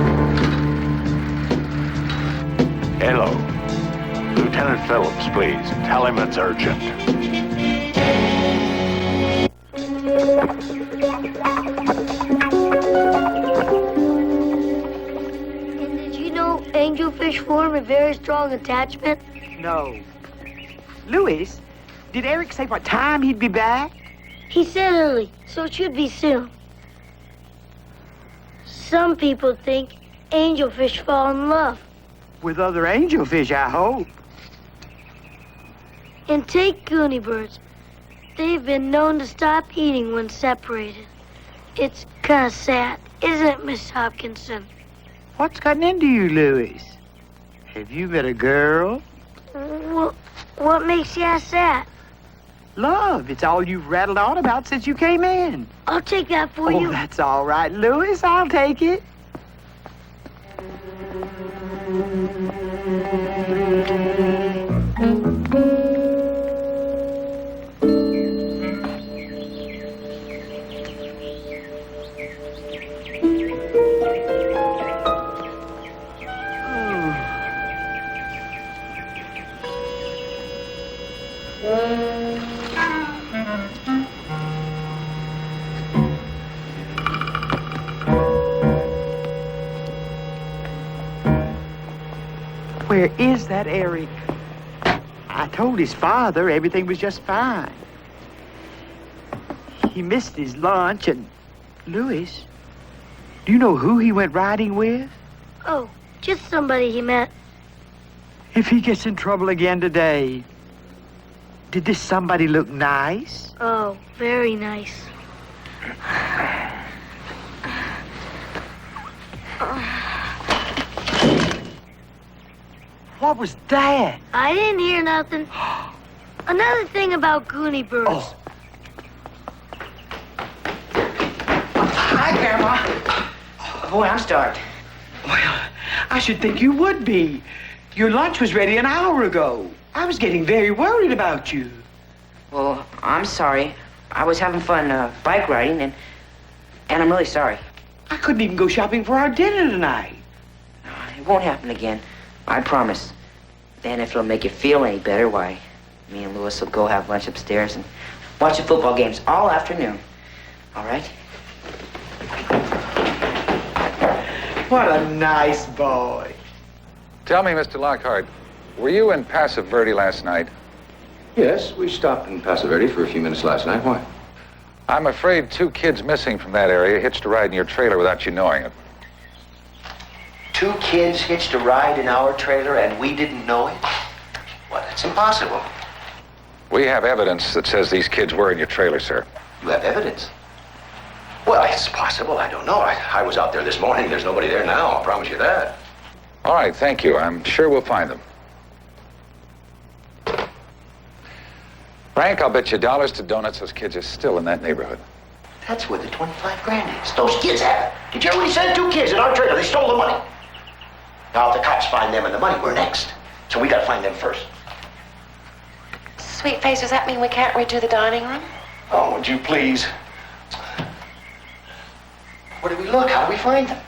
Hello. Lieutenant Phillips, please. Tell him it's urgent. And did you know angelfish form a very strong attachment? No. Louis, did Eric say what time he'd be back? He said early, so it should be soon. Some people think angelfish fall in love. With other angelfish, I hope. And take goonie birds. They've been known to stop eating when separated. It's kind of sad, isn't it, Miss Hopkinson? What's gotten into you, Louis? Have you met a girl? What makes you ask that? Love. It's all you've rattled on about since you came in. I'll take that for you. Oh, that's all right, Louis. I'll take it. Where is that Eric? I told his father everything was just fine. He missed his lunch and... Louis, do you know who he went riding with? Oh, just somebody he met. If he gets in trouble again today, did this somebody look nice? Oh, very nice. What was that? I didn't hear nothing. Another thing about Goonie birds. Oh. Hi, Grandma. Boy, I'm starved. Well, I should think you would be. Your lunch was ready an hour ago. I was getting very worried about you. Well, I'm sorry. I was having fun bike riding, and I'm really sorry. I couldn't even go shopping for our dinner tonight. It won't happen again. I promise. Then if it'll make you feel any better, why, me and Louis will go have lunch upstairs and watch the football games all afternoon. All right? What a nice boy. Tell me, Mr. Lockhart, were you in Paso Verde last night? Yes, we stopped in Paso Verde for a few minutes last night. Why? I'm afraid 2 kids missing from that area hitched a ride in your trailer without you knowing it. 2 kids hitched a ride in our trailer and we didn't know it? Well, that's impossible. We have evidence that says these kids were in your trailer, sir. You have evidence? Well, it's possible. I don't know. I was out there this morning. There's nobody there now. I'll promise you that. All right, thank you. I'm sure we'll find them. Frank, I'll bet you dollars to donuts those kids are still in that neighborhood. That's where the 25 grand is. Those kids have it. Did you already send 2 kids in our trailer? They stole the money. Now, if the cops find them and the money, we're next. So we gotta find them first. Sweet face, does that mean we can't redo the dining room? Oh, would you please? Where do we look? How do we find them?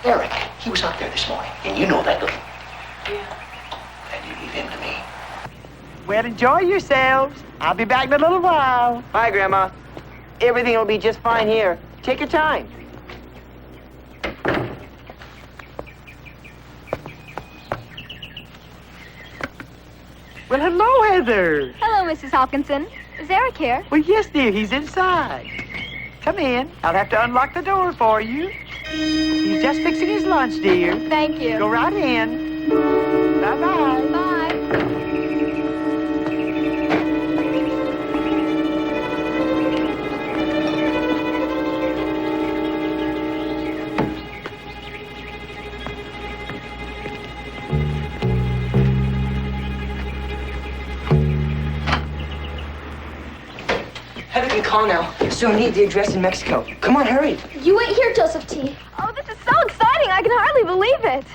Eric, he was out there this morning, and you know that little... Yeah. And you leave him to me. Well, enjoy yourselves. I'll be back in a little while. Bye, Grandma. Everything will be just fine here. Take your time. Well, hello, Heather. Hello, Mrs. Hopkinson. Is Eric here? Well, yes, dear, he's inside. Come in. I'll have to unlock the door for you. He's just fixing his lunch, dear. Thank you. Go right in. Bye-bye. Bye. Heather can call now. So I need the address in Mexico. Come on, hurry. You wait here, Joseph T. Oh, this is so exciting. I can hardly believe it.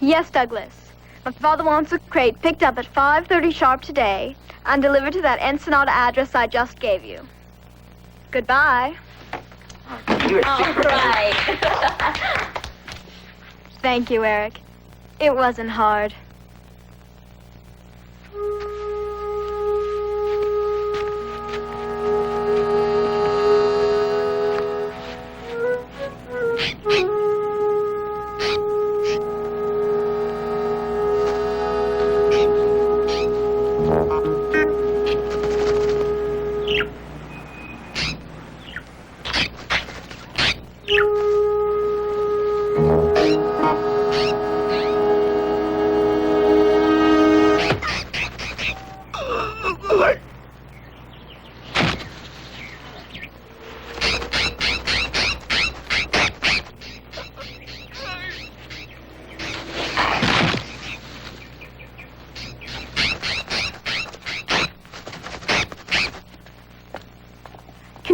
Yes, Douglas. My father wants a crate picked up at 5:30 sharp today and delivered to that Ensenada address I just gave you. Goodbye. You're All right. Thank you, Eric. It wasn't hard.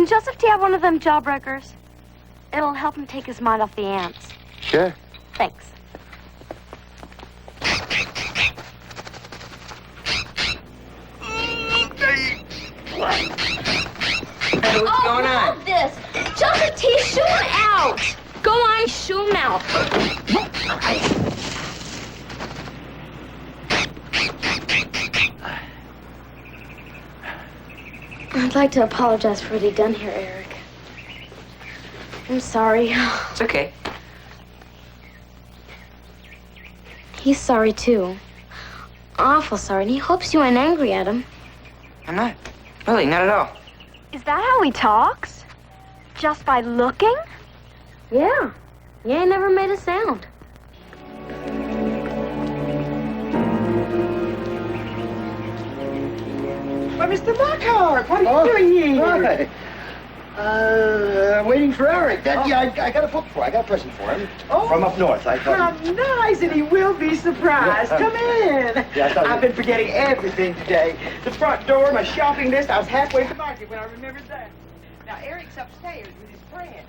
Can Joseph T have one of them jawbreakers? It'll help him take his mind off the ants. Sure. Thanks. Hey, what's going on? Love this. Joseph T, shoo him out. Go on, shoo him out. I'd like to apologize for what he done here, Eric. I'm sorry. It's okay. He's sorry, too. Awful sorry, and he hopes you ain't angry at him. I'm not. Really, not at all. Is that how he talks? Just by looking? Yeah. He ain't never made a sound. Well, Mr. Lockhart, what are you doing here? Hi. Waiting for Eric. Yeah, I got a book for him. I got a present for him. From up north. I thought. How nice, and he will be surprised. Yeah. Come in. Yeah, I thought I've been forgetting everything today. The front door, my shopping list. I was halfway to market when I remembered that. Now, Eric's upstairs with his friend.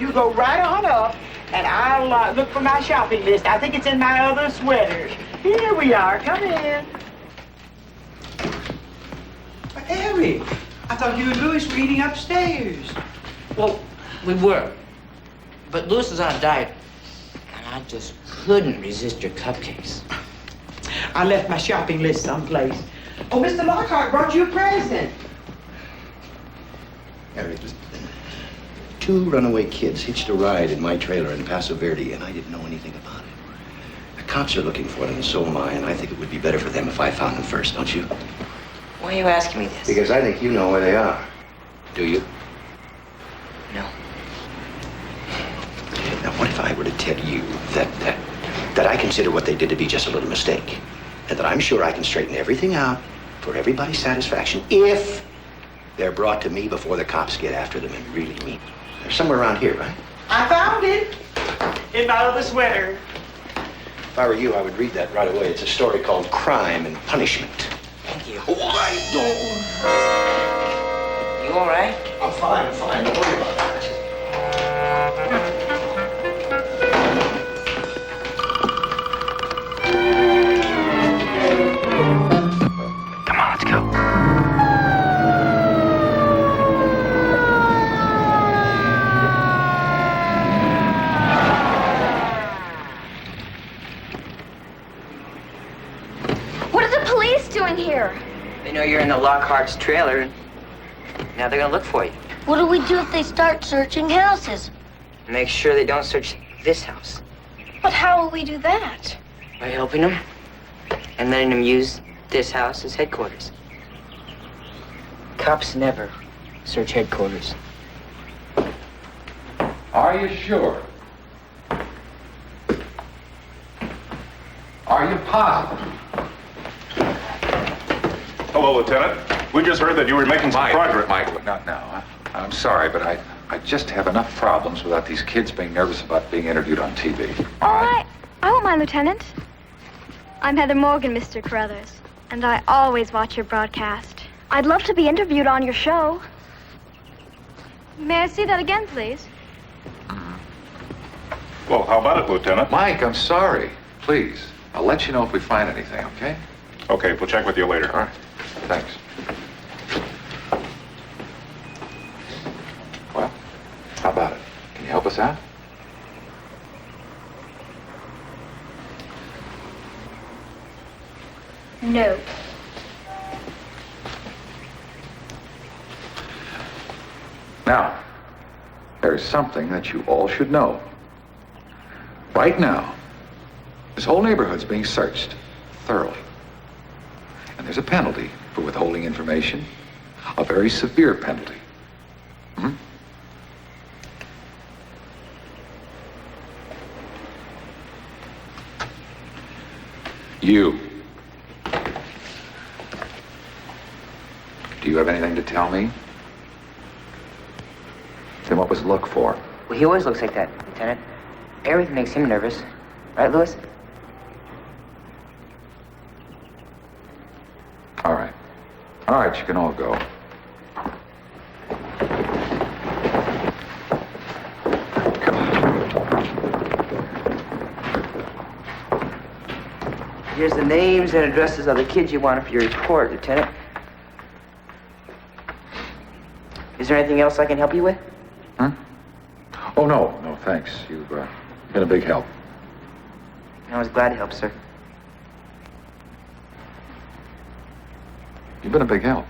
You go right on up, and I'll look for my shopping list. I think it's in my other sweater. Here we are. Come in. Eric, I thought you and Louis were eating upstairs. Well, we were. But Louis is on a diet, and I just couldn't resist your cupcakes. I left my shopping list someplace. Oh, Mr. Lockhart brought you a present. Eric, two runaway kids hitched a ride in my trailer in Paso Verde, and I didn't know anything about it. The cops are looking for them, and so am I, and I think it would be better for them if I found them first, don't you? Why are you asking me this? Because I think you know where they are. Do you? No. Now, what if I were to tell you that I consider what they did to be just a little mistake, and that I'm sure I can straighten everything out for everybody's satisfaction if they're brought to me before the cops get after them and really meet them? They're somewhere around here, right? I found it in my other sweater. If I were you, I would read that right away. It's a story called Crime and Punishment. Thank you. Why don't... You all right? I'm fine. Don't worry about that. Come on, let's go. What are the police doing here? They know you're in the Lockhart's trailer, and now they're gonna look for you. What do we do if they start searching houses? Make sure they don't search this house. But how will we do that? By helping them and letting them use this house as headquarters. Cops never search headquarters. Are you sure? Are you positive? Hello, Lieutenant. We just heard that you were making some progress. Mike, no. I'm sorry, but I just have enough problems without these kids being nervous about being interviewed on TV. I won't mind, Lieutenant. I'm Heather Morgan, Mr. Carruthers, and I always watch your broadcast. I'd love to be interviewed on your show. May I see that again, please? Well, how about it, Lieutenant? Mike, I'm sorry. Please, I'll let you know if we find anything, okay? Okay, we'll check with you later. All right. Thanks. Well, how about it? Can you help us out? No. Now, there's something that you all should know. Right now, this whole neighborhood's being searched thoroughly. And there's a penalty for withholding information, a very severe penalty. You. Do you have anything to tell me? Then what was look for? Well, he always looks like that, Lieutenant. Everything makes him nervous. Right, Louis? All right. All right, you can all go. Here's the names and addresses of the kids you wanted for your report, Lieutenant. Is there anything else I can help you with? Oh, no, thanks. You've been a big help. I was glad to help, sir. You've been a big help.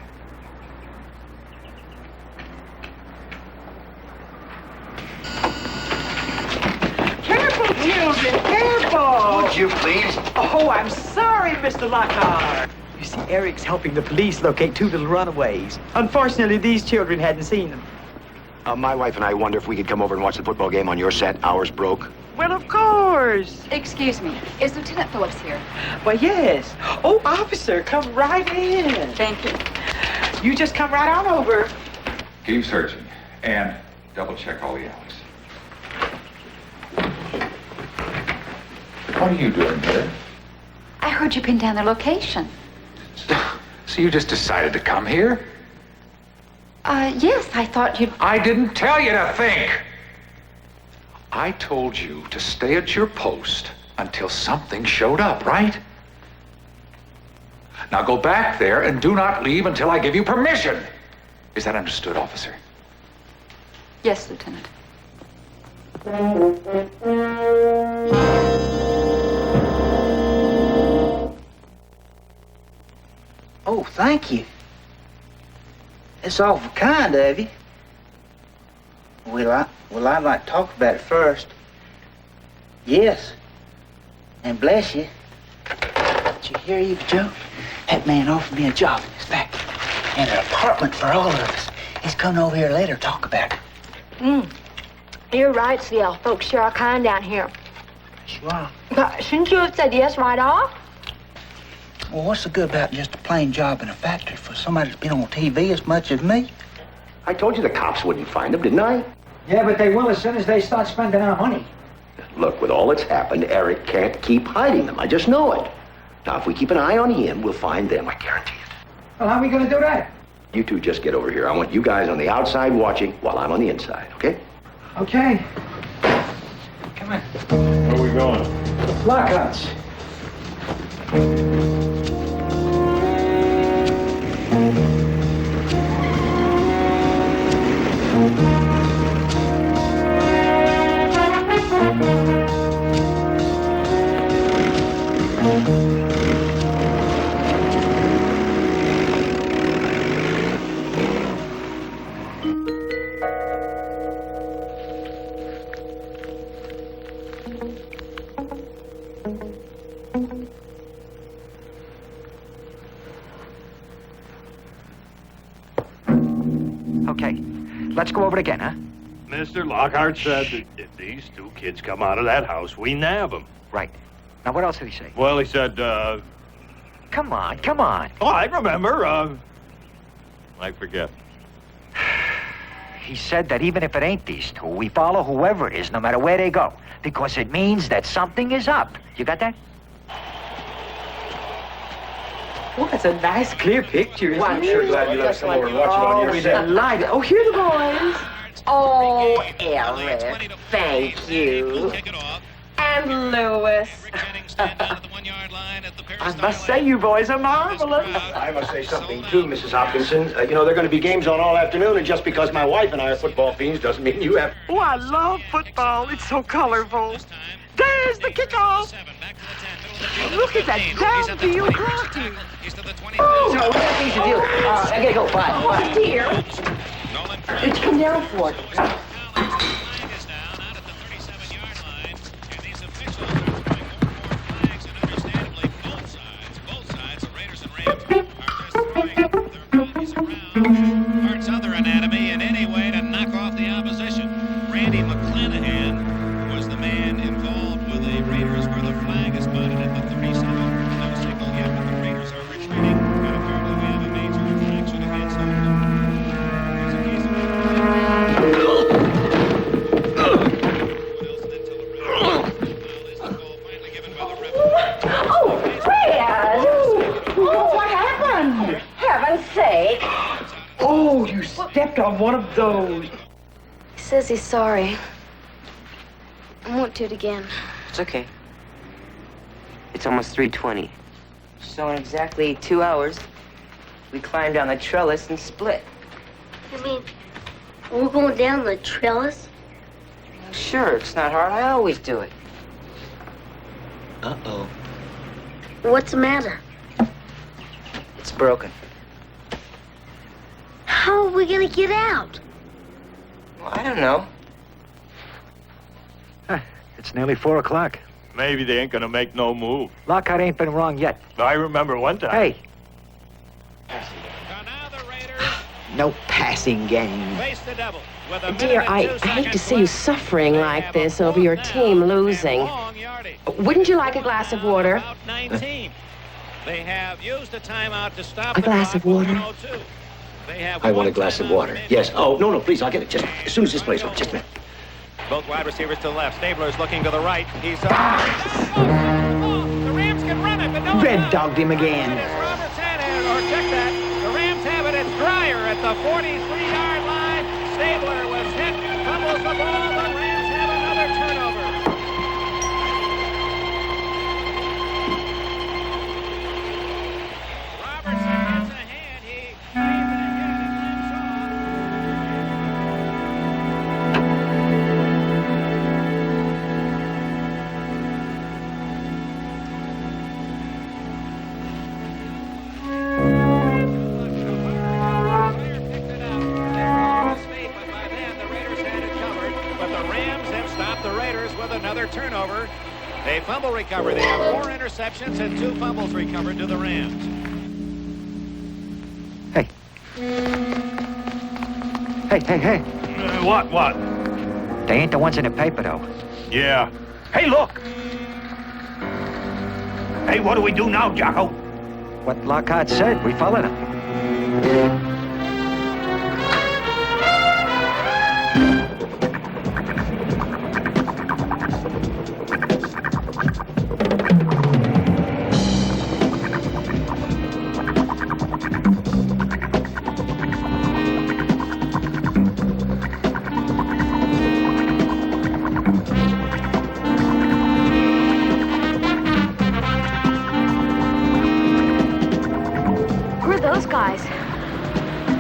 Careful, children, careful! Would you please? Oh, I'm sorry, Mr. Lockhart. You see, Eric's helping the police locate 2 little runaways. Unfortunately, these children hadn't seen them. My wife and I wonder if we could come over and watch the football game on your set. Ours broke. Well, of course. Excuse me, is Lieutenant Phillips here? Well, yes. Oh, officer, come right in. Thank you. You just come right on over. Keep searching. And double check all the alleys. What are you doing here? I heard you pin down their location. So you just decided to come here? Yes, I thought you'd... I didn't tell you to think. I told you to stay at your post until something showed up, right? Now go back there and do not leave until I give you permission. Is that understood, officer? Yes, Lieutenant. Oh, thank you. It's awful kind of you. Well, I'd like to talk about it first. Yes. And bless you. Did you hear, Eva Joe? That man offered me a job in his factory. And an apartment for all of us. He's coming over here later to talk about it. You're right, CL. Folks sure are kind down here. Sure. But shouldn't you have said yes right off? Well, what's the good about just a plain job in a factory for somebody that's been on TV as much as me? I told you the cops wouldn't find him, didn't I? Yeah, but they will as soon as they start spending our money. Look, with all that's happened, Eric can't keep hiding them. I just know it. Now, if we keep an eye on him, we'll find them. I guarantee it. Well, how are we going to do that? You two just get over here. I want you guys on the outside watching while I'm on the inside, okay? Okay. Come on. Where are we going? Lockhart's. Okay, let's go over it again, huh? Mr. Lockhart said that if these 2 kids come out of that house, we nab them. Right. Now, what else did he say? Well, he said, Come on. Oh, I remember, I forget. He said that even if it ain't these 2, we follow whoever it is, no matter where they go. Because it means that something is up. You got that? Oh, that's a nice, clear picture, isn't I'm sure glad you let us come over and watch it on your we're set. delighted. Oh, here are the boys. Oh, Eric, thank you. And Louis. I must say, you boys are marvelous. I must say something, too, Mrs. Hopkinson. You know, there are going to be games on all afternoon, and just because my wife and I are football fiends doesn't mean you have... Oh, I love football. It's so colorful. There's the kickoff. Look at that downfield blocking. Oh, So, what needs to do? I gotta go. Bye. oh dear. It's come down for it. Parts other anatomy in any way to knock off the opposition. Randy McClanahan was the man involved with the Raiders where the flag is spotted at the 37. No signal yet, but the Raiders are retreating. And apparently we have a major infraction against them. There's a case Oh, Fred! Oh, what happened? Heaven's sake. Oh, you stepped on one of those. He says he's sorry. I won't do it again. It's okay. It's almost 3:20. So in exactly 2 hours, we climbed down the trellis and split. You mean, we're going down the trellis? Sure, it's not hard. I always do it. Uh-oh. What's the matter? It's broken. How are we gonna get out? Well, I don't know. It's nearly 4 o'clock. Maybe they ain't gonna make no move. Lockhart ain't been wrong yet. I remember one time. Hey, No passing game. Face the devil with a Dear, I hate to see you suffering like this over your team losing. Wouldn't you like a glass of water? 19. They have used a timeout to stop A glass of water? They have I want a glass of water. Yes. Oh, no, please, I'll get it. Just as soon as this plays over. Just a minute. both wide receivers to the left. Stabler's looking to the right. He's the Rams can run it, but no Red dogged him again. Roberts had it, or check that. The Rams have it. It's Dreyer at the 43-yard line. Stabler was hit, fumbles the ball. The Rams have another turnover. Robertson gets a hand. He waved it again and limps off. With another turnover. A fumble recovery. They have 4 interceptions and 2 fumbles recovered to the Rams. Hey. Hey. What? They ain't the ones in the paper, though. Yeah. Hey, look! Hey, what do we do now, Jocko? What Lockhart said. We followed him.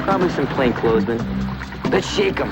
Probably some plainclothesmen. Let's shake them.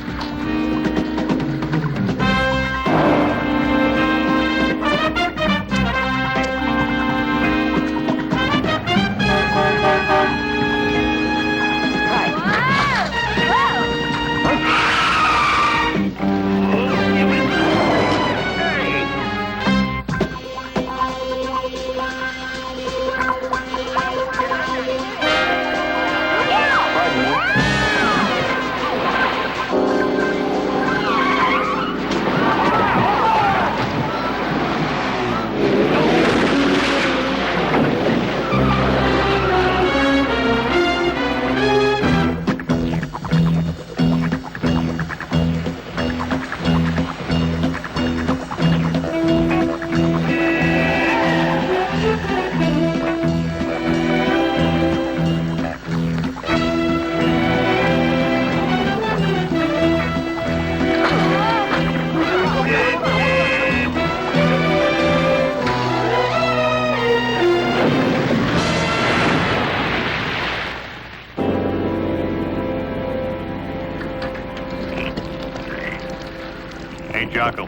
Jocko.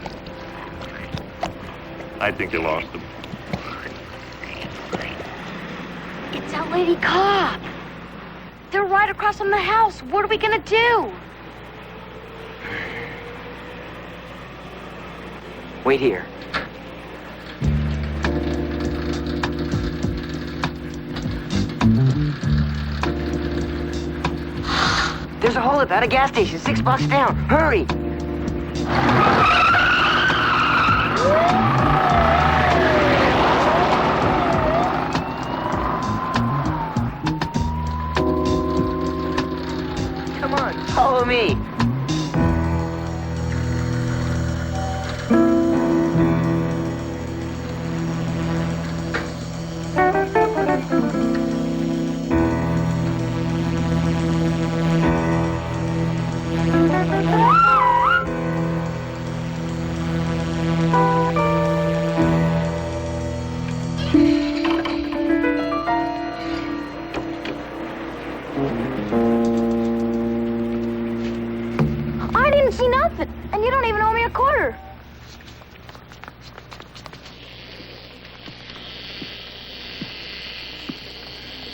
I think you lost him. It's that lady cop. They're right across from the house. What are we gonna do? Wait here. There's a holdup at a gas station, 6 blocks down. Hurry! Come on, follow me.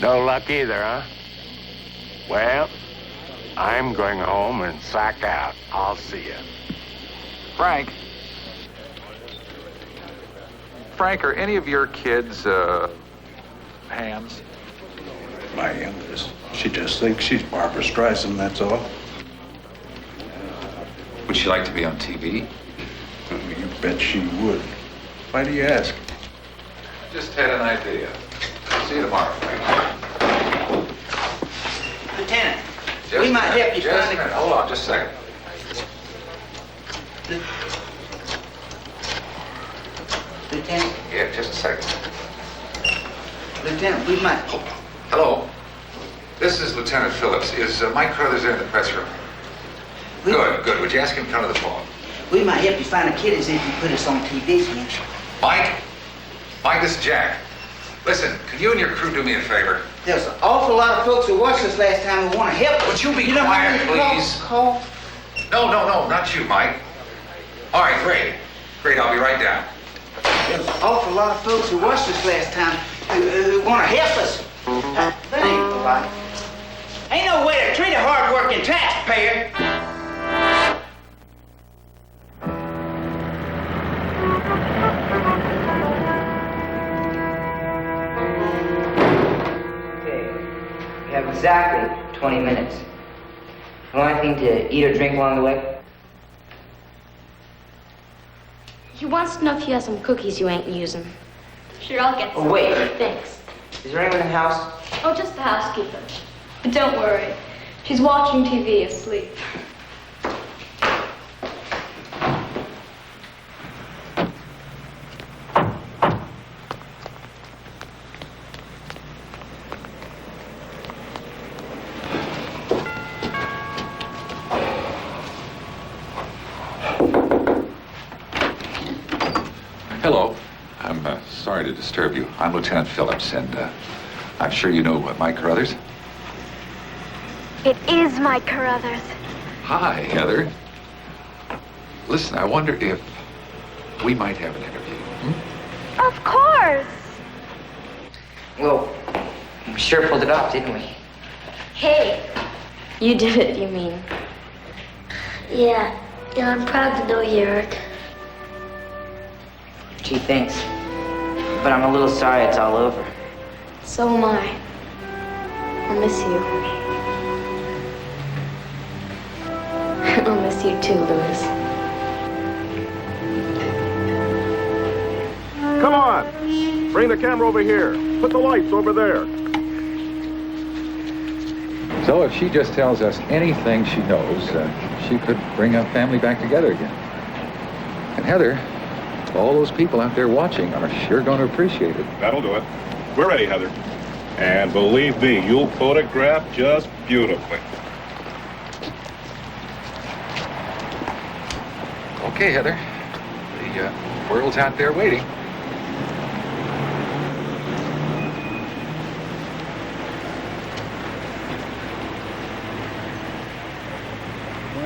No luck either, huh? Well, I'm going home and sack out. I'll see you. Frank, are any of your kids, hands? My youngest. She just thinks she's Barbara Streisand, that's all. Would she like to be on TV? You bet she would. Why do you ask? Just had an idea. See you tomorrow, Frank. Lieutenant, we might help you Just find a minute. Hold on, just a second. Lieutenant, Yeah, just a second. Lieutenant, we might. Hello. This is Lieutenant Phillips. Is Mike Carruthers there in the press room? Good. Would you ask him to come to the phone? We might help you find a kid as if you put us on TV again. Mike, this is Jack. Listen, can you and your crew do me a favor? There's an awful lot of folks who watched us last time who want to help us. Would you be know how quiet, many please? Call? No, not you, Mike. All right, great. I'll be right down. There's an awful lot of folks who watched us last time who want to help us. That ain't polite. Ain't no way to treat a hard-working taxpayer. We have exactly 20 minutes. You want anything to eat or drink along the way? He wants to know if you have some cookies you ain't using. Sure, I'll get some. Oh, wait. Thanks. Is there anyone in the house? Oh, just the housekeeper. But don't worry. She's watching TV asleep. Hello. I'm sorry to disturb you. I'm Lieutenant Phillips, and I'm sure you know Mike Carruthers. It is Mike Carruthers. Hi, Heather. Listen, I wonder if we might have an interview. Of course. Well, we sure pulled it off, didn't we? Hey, you did it, you mean? Yeah, I'm proud to know you, Eric. Gee, thanks. But I'm a little sorry it's all over. So am I. I'll miss you. I'll miss you too, Louis. Come on! Bring the camera over here. Put the lights over there. So if she just tells us anything she knows, she could bring our family back together again. And Heather, all those people out there watching are sure going to appreciate it. That'll do it. We're ready, Heather. And believe me, you'll photograph just beautifully. Okay, Heather. The world's out there waiting.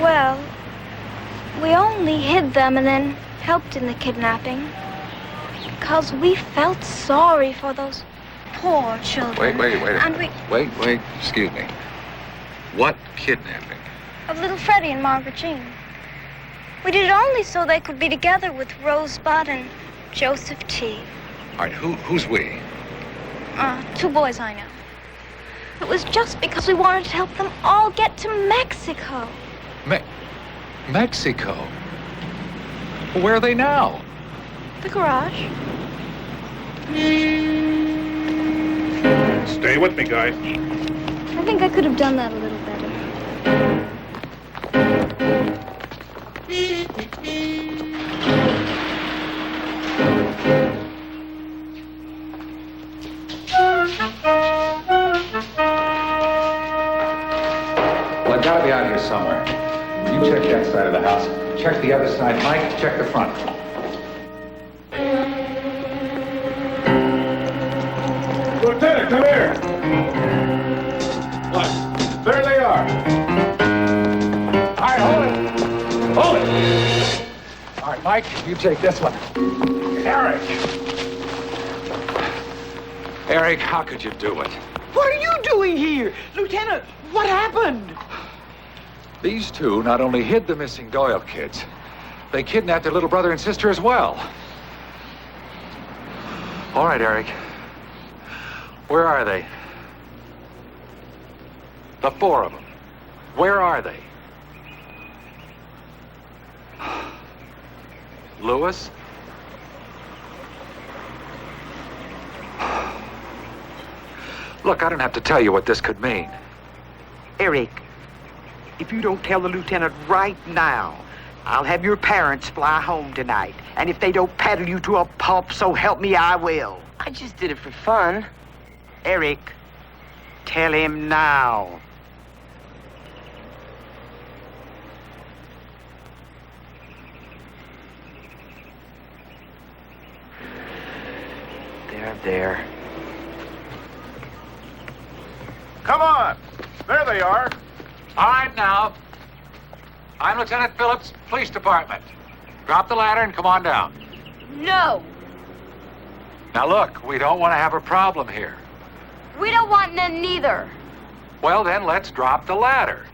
Well, we only hid them and then helped in the kidnapping because we felt sorry for those poor children. Wait. And Wait, excuse me. What kidnapping? of Little Freddie and Margaret Jean. We did it only so they could be together with Rosebud and Joseph T. All right, who's we? Two boys I know. It was just because we wanted to help them all get to Mexico. Mexico? Where are they now? The garage. Stay with me, guys. I think I could have done that a little better. Well, I've got to be out here somewhere. You check that side of the house. Check the other side. Mike, check the front. Lieutenant, come here. Look, there they are. All right, hold it. Hold it. All right, Mike, you take this one. Eric, how could you do it? What are you doing here? Lieutenant, what happened? These two not only hid the missing Doyle kids, they kidnapped their little brother and sister as well. All right, Eric. Where are they? The four of them. Where are they? Louis? Look, I don't have to tell you what this could mean. Eric, if you don't tell the lieutenant right now, I'll have your parents fly home tonight. And if they don't paddle you to a pulp, so help me, I will. I just did it for fun. Eric, tell him now. There. Come on. There they are. All right, now. I'm Lieutenant Phillips, Police Department. Drop the ladder and come on down. No, Now, look, we don't want to have a problem here. we don't want none neither. Well, then, let's drop the ladder.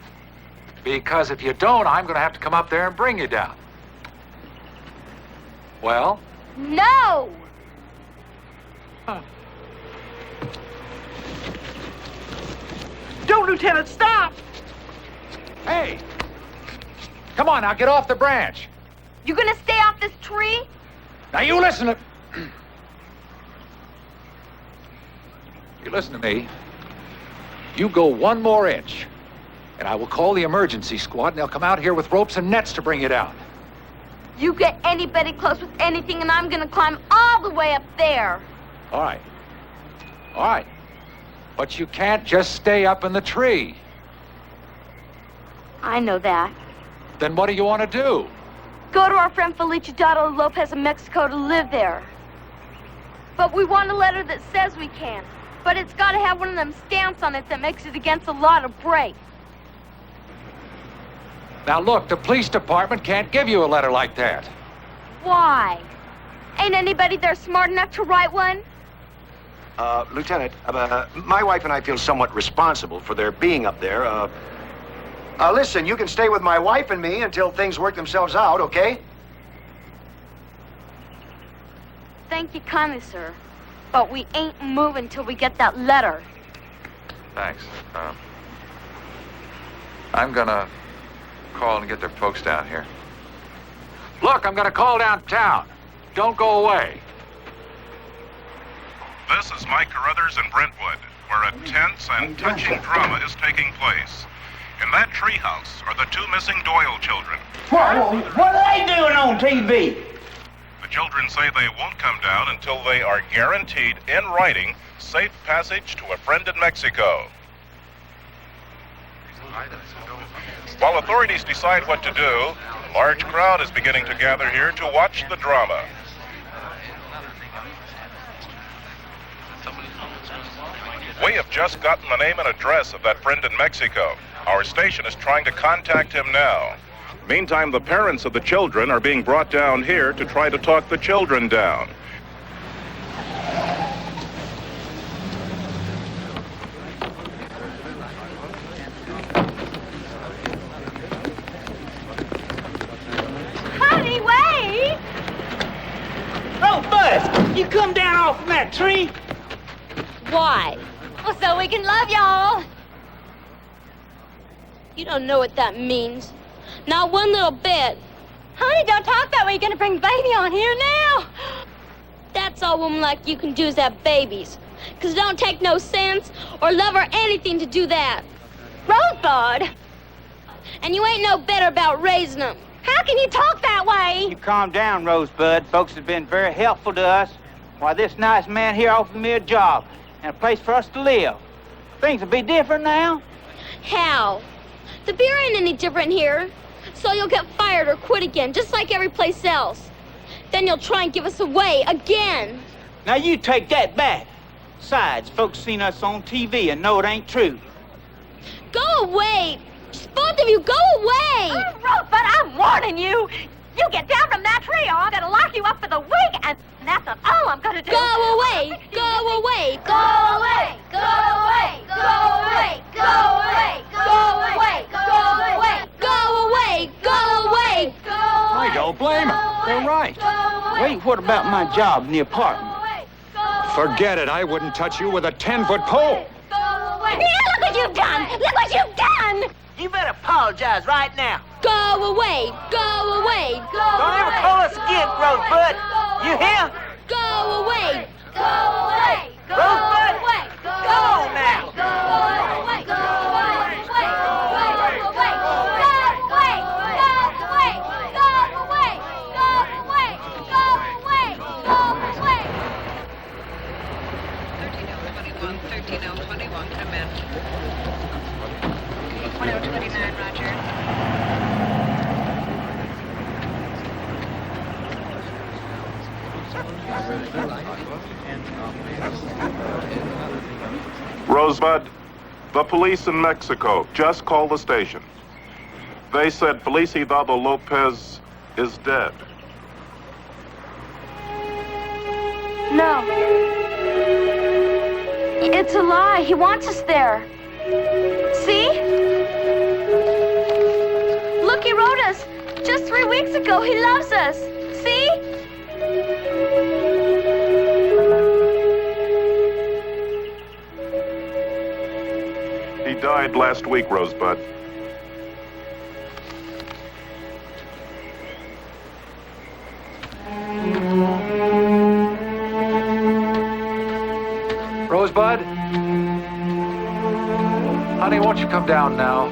Because if you don't, I'm going to have to come up there and bring you down. Well? No! Don't, Lieutenant, stop! Hey! Come on, now, get off the branch. You gonna stay off this tree? Now, you listen to... You listen to me. You go one more inch, and I will call the emergency squad, and they'll come out here with ropes and nets to bring you down. You get anybody close with anything, and I'm gonna climb all the way up there. All right. All right. But you can't just stay up in the tree. I know that. Then what do you want to do? Go to our friend Feliciano Lopez in Mexico to live there. But we want a letter that says we can. But it's got to have one of them stamps on it that makes it against the law to break. Now, look, the police department can't give you a letter like that. Why? Ain't anybody there smart enough to write one? Lieutenant, my wife and I feel somewhat responsible for their being up there. Listen, you can stay with my wife and me until things work themselves out, okay? Thank you kindly, sir. But we ain't moving till we get that letter. Thanks. I'm gonna call and get their folks down here. Look, I'm gonna call downtown. Don't go away. This is Mike Carruthers in Brentwood, where a tense and touching drama is taking place. In that treehouse are the two missing Doyle children. What are they doing on TV? The children say they won't come down until they are guaranteed, in writing, safe passage to a friend in Mexico. While authorities decide what to do, a large crowd is beginning to gather here to watch the drama. We have just gotten the name and address of that friend in Mexico. Our station is trying to contact him now. Meantime, the parents of the children are being brought down here to try to talk the children down. Honey, wait! Oh, Buzz, you come down off from that tree? Why? Well, so we can love y'all. You don't know what that means. Not one little bit. Honey, don't talk that way. You're gonna bring baby on here now. That's all women like you can do is have babies. 'Cause it don't take no sense or love or anything to do that. Rosebud! And you ain't no better about raising them. How can you talk that way? You calm down, Rosebud. Folks have been very helpful to us. Why, this nice man here offered me a job and a place for us to live. Things will be different now. How? The beer ain't any different here. So you'll get fired or quit again, just like every place else. Then you'll try and give us away again. Now you take that back. Besides, folks seen us on TV and know it ain't true. Go away! Just both of you, go away! Oh, Rosebud, I'm warning you. You get down from that tree or I'm gonna lock you up for the week, and that's not all I'm gonna do. Go away! Go away! Go away! Go away! Hey, what about my job in the apartment? Forget it. I wouldn't touch you with a 10-foot pole. Now look what you've done! Look what you've done! You better apologize right now. Go away! Go away! Go Don't ever call us again, Rosebud. You hear? Go away! Go away! Rosebud, come on now. Go away! Go away! Go away! Go away! Go away! Go away! Go away! 13021, come in. 1029, Roger. Rosebud, the police in Mexico just called the station. They said Felicidad Lopez is dead. No. It's a lie. He wants us there. See? Look, he wrote us. Just 3 weeks ago, he loves us. See? He died last week, Rosebud. Rosebud? Honey, won't you come down now?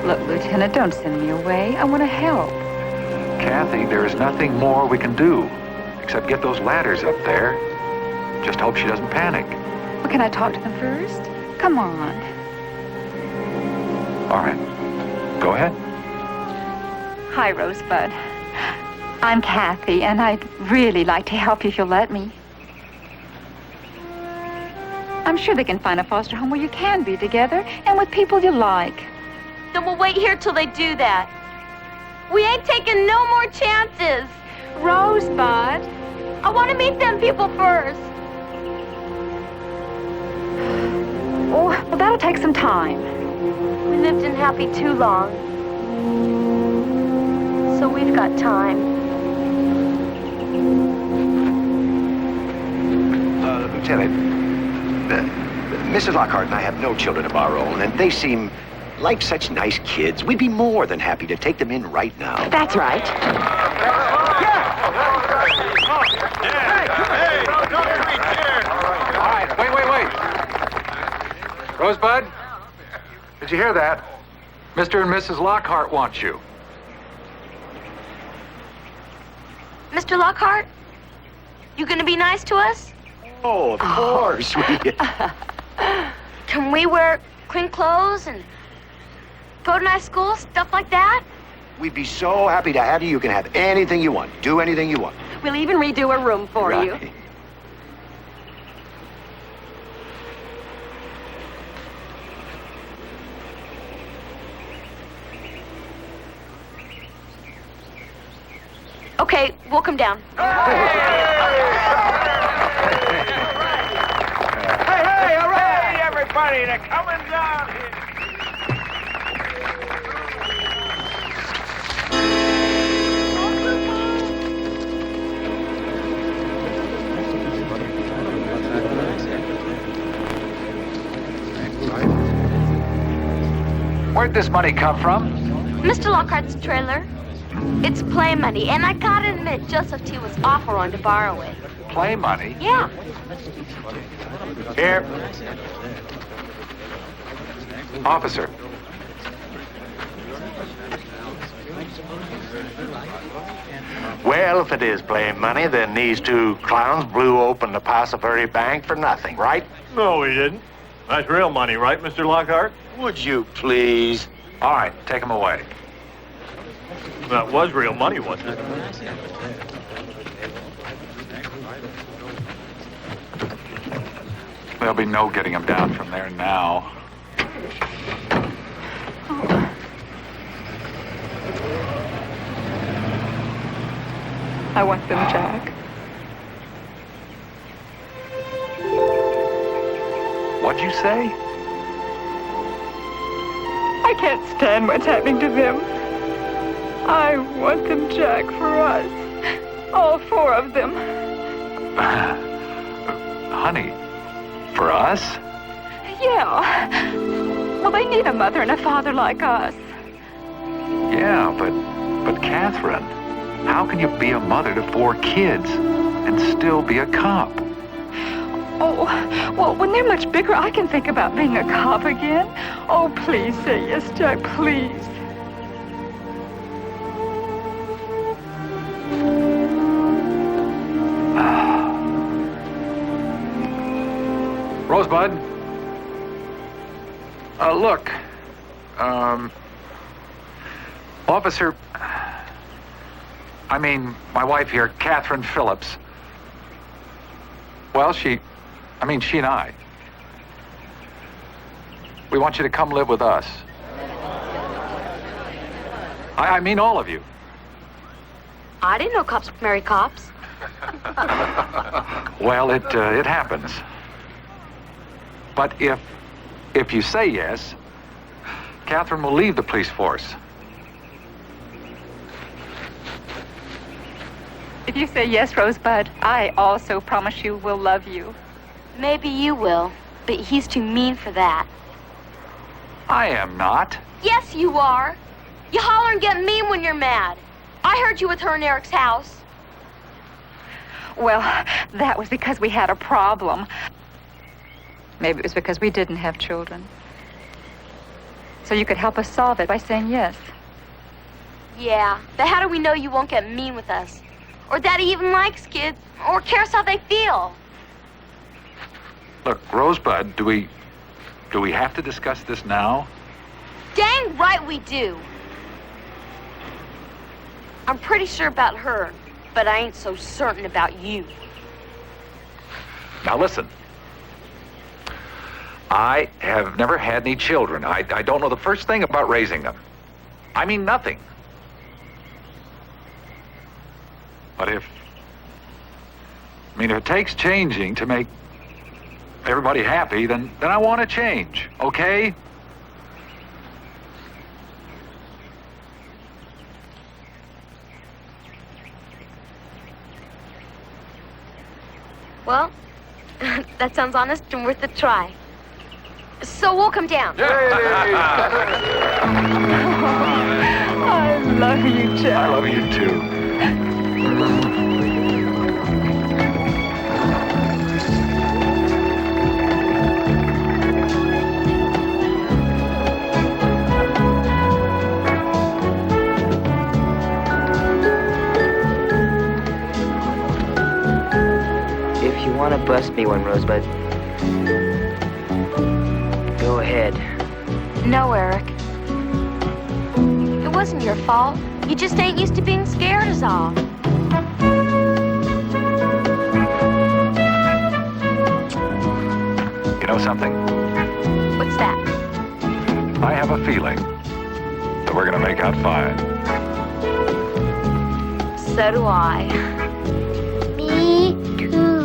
Look, Lieutenant, don't send me away. I want to help. Kathy, there is nothing more we can do except get those ladders up there. Just hope she doesn't panic. Well, can I talk to them first? Come on. All right. Go ahead. Hi, Rosebud. I'm Kathy, and I'd really like to help you if you'll let me. I'm sure they can find a foster home where you can be together and with people you like. Then we'll wait here till they do that. We ain't taking no more chances. Rosebud. I want to meet them people first. Oh, well, that'll take some time. We lived in happy too long. So we've got time. Lieutenant, Mrs. Lockhart and I have no children of our own, and they seem like such nice kids. We'd be more than happy to take them in right now. That's right. All right, wait. Rosebud, did you hear that? Mr. and Mrs. Lockhart want you. Mr. Lockhart, you gonna be nice to us? Oh, of course. Can we wear clean clothes and go to nice school, stuff like that? We'd be so happy to have you. You can have anything you want. Do anything you want. We'll even redo a room for you. Right. Okay, we'll come down. Hey, all right, everybody, they're coming down here. Where'd this money come from? Mr. Lockhart's trailer. It's play money, and I gotta admit, Joseph T was awful wrong to borrow it. Play money? Yeah. Here. Officer. Well, if it is playing money, then these two clowns blew open the Paso Verde Bank for nothing, right? No, we didn't. That's real money, right, Mr. Lockhart? Would you please? All right, take them away. That was real money, wasn't it? There'll be no getting them down from there now. I want them, Jack. you say? I can't stand what's happening to them. I want them, Jack, for us. All four of them. Honey, for us? Yeah. Well, they need a mother and a father like us. Yeah, but Katherine, how can you be a mother to 4 kids and still be a cop? Oh, well, when they're much bigger, I can think about being a cop again. Oh, please say yes, Jack, please. Rosebud? Look. Officer... my wife here, Katherine Phillips. Well, she and I. We want you to come live with us. I mean all of you. I didn't know cops would marry cops. Well, it happens. But if you say yes, Katherine will leave the police force. If you say yes, Rosebud, I also promise you we'll love you. Maybe you will, but he's too mean for that. I am not. Yes, you are. You holler and get mean when you're mad. I heard you with her in Eric's house. Well, that was because we had a problem. Maybe it was because we didn't have children. So you could help us solve it by saying yes. Yeah, but how do we know you won't get mean with us? Or that he even likes kids, or cares how they feel? Look, Rosebud, do we have to discuss this now? Dang right we do. I'm pretty sure about her, but I ain't so certain about you. Now listen. I have never had any children. I don't know the first thing about raising them. I mean nothing. But if it takes changing to make everybody happy, then I want to change, okay? Well, that sounds honest and worth a try. So we'll come down. I love you, Jack. I love you too. If you want to bust me one, Rosebud, go ahead. No, Eric. It wasn't your fault. You just ain't used to being scared is all. You know something? What's that? I have a feeling that we're going to make out fine. So do I. Me too.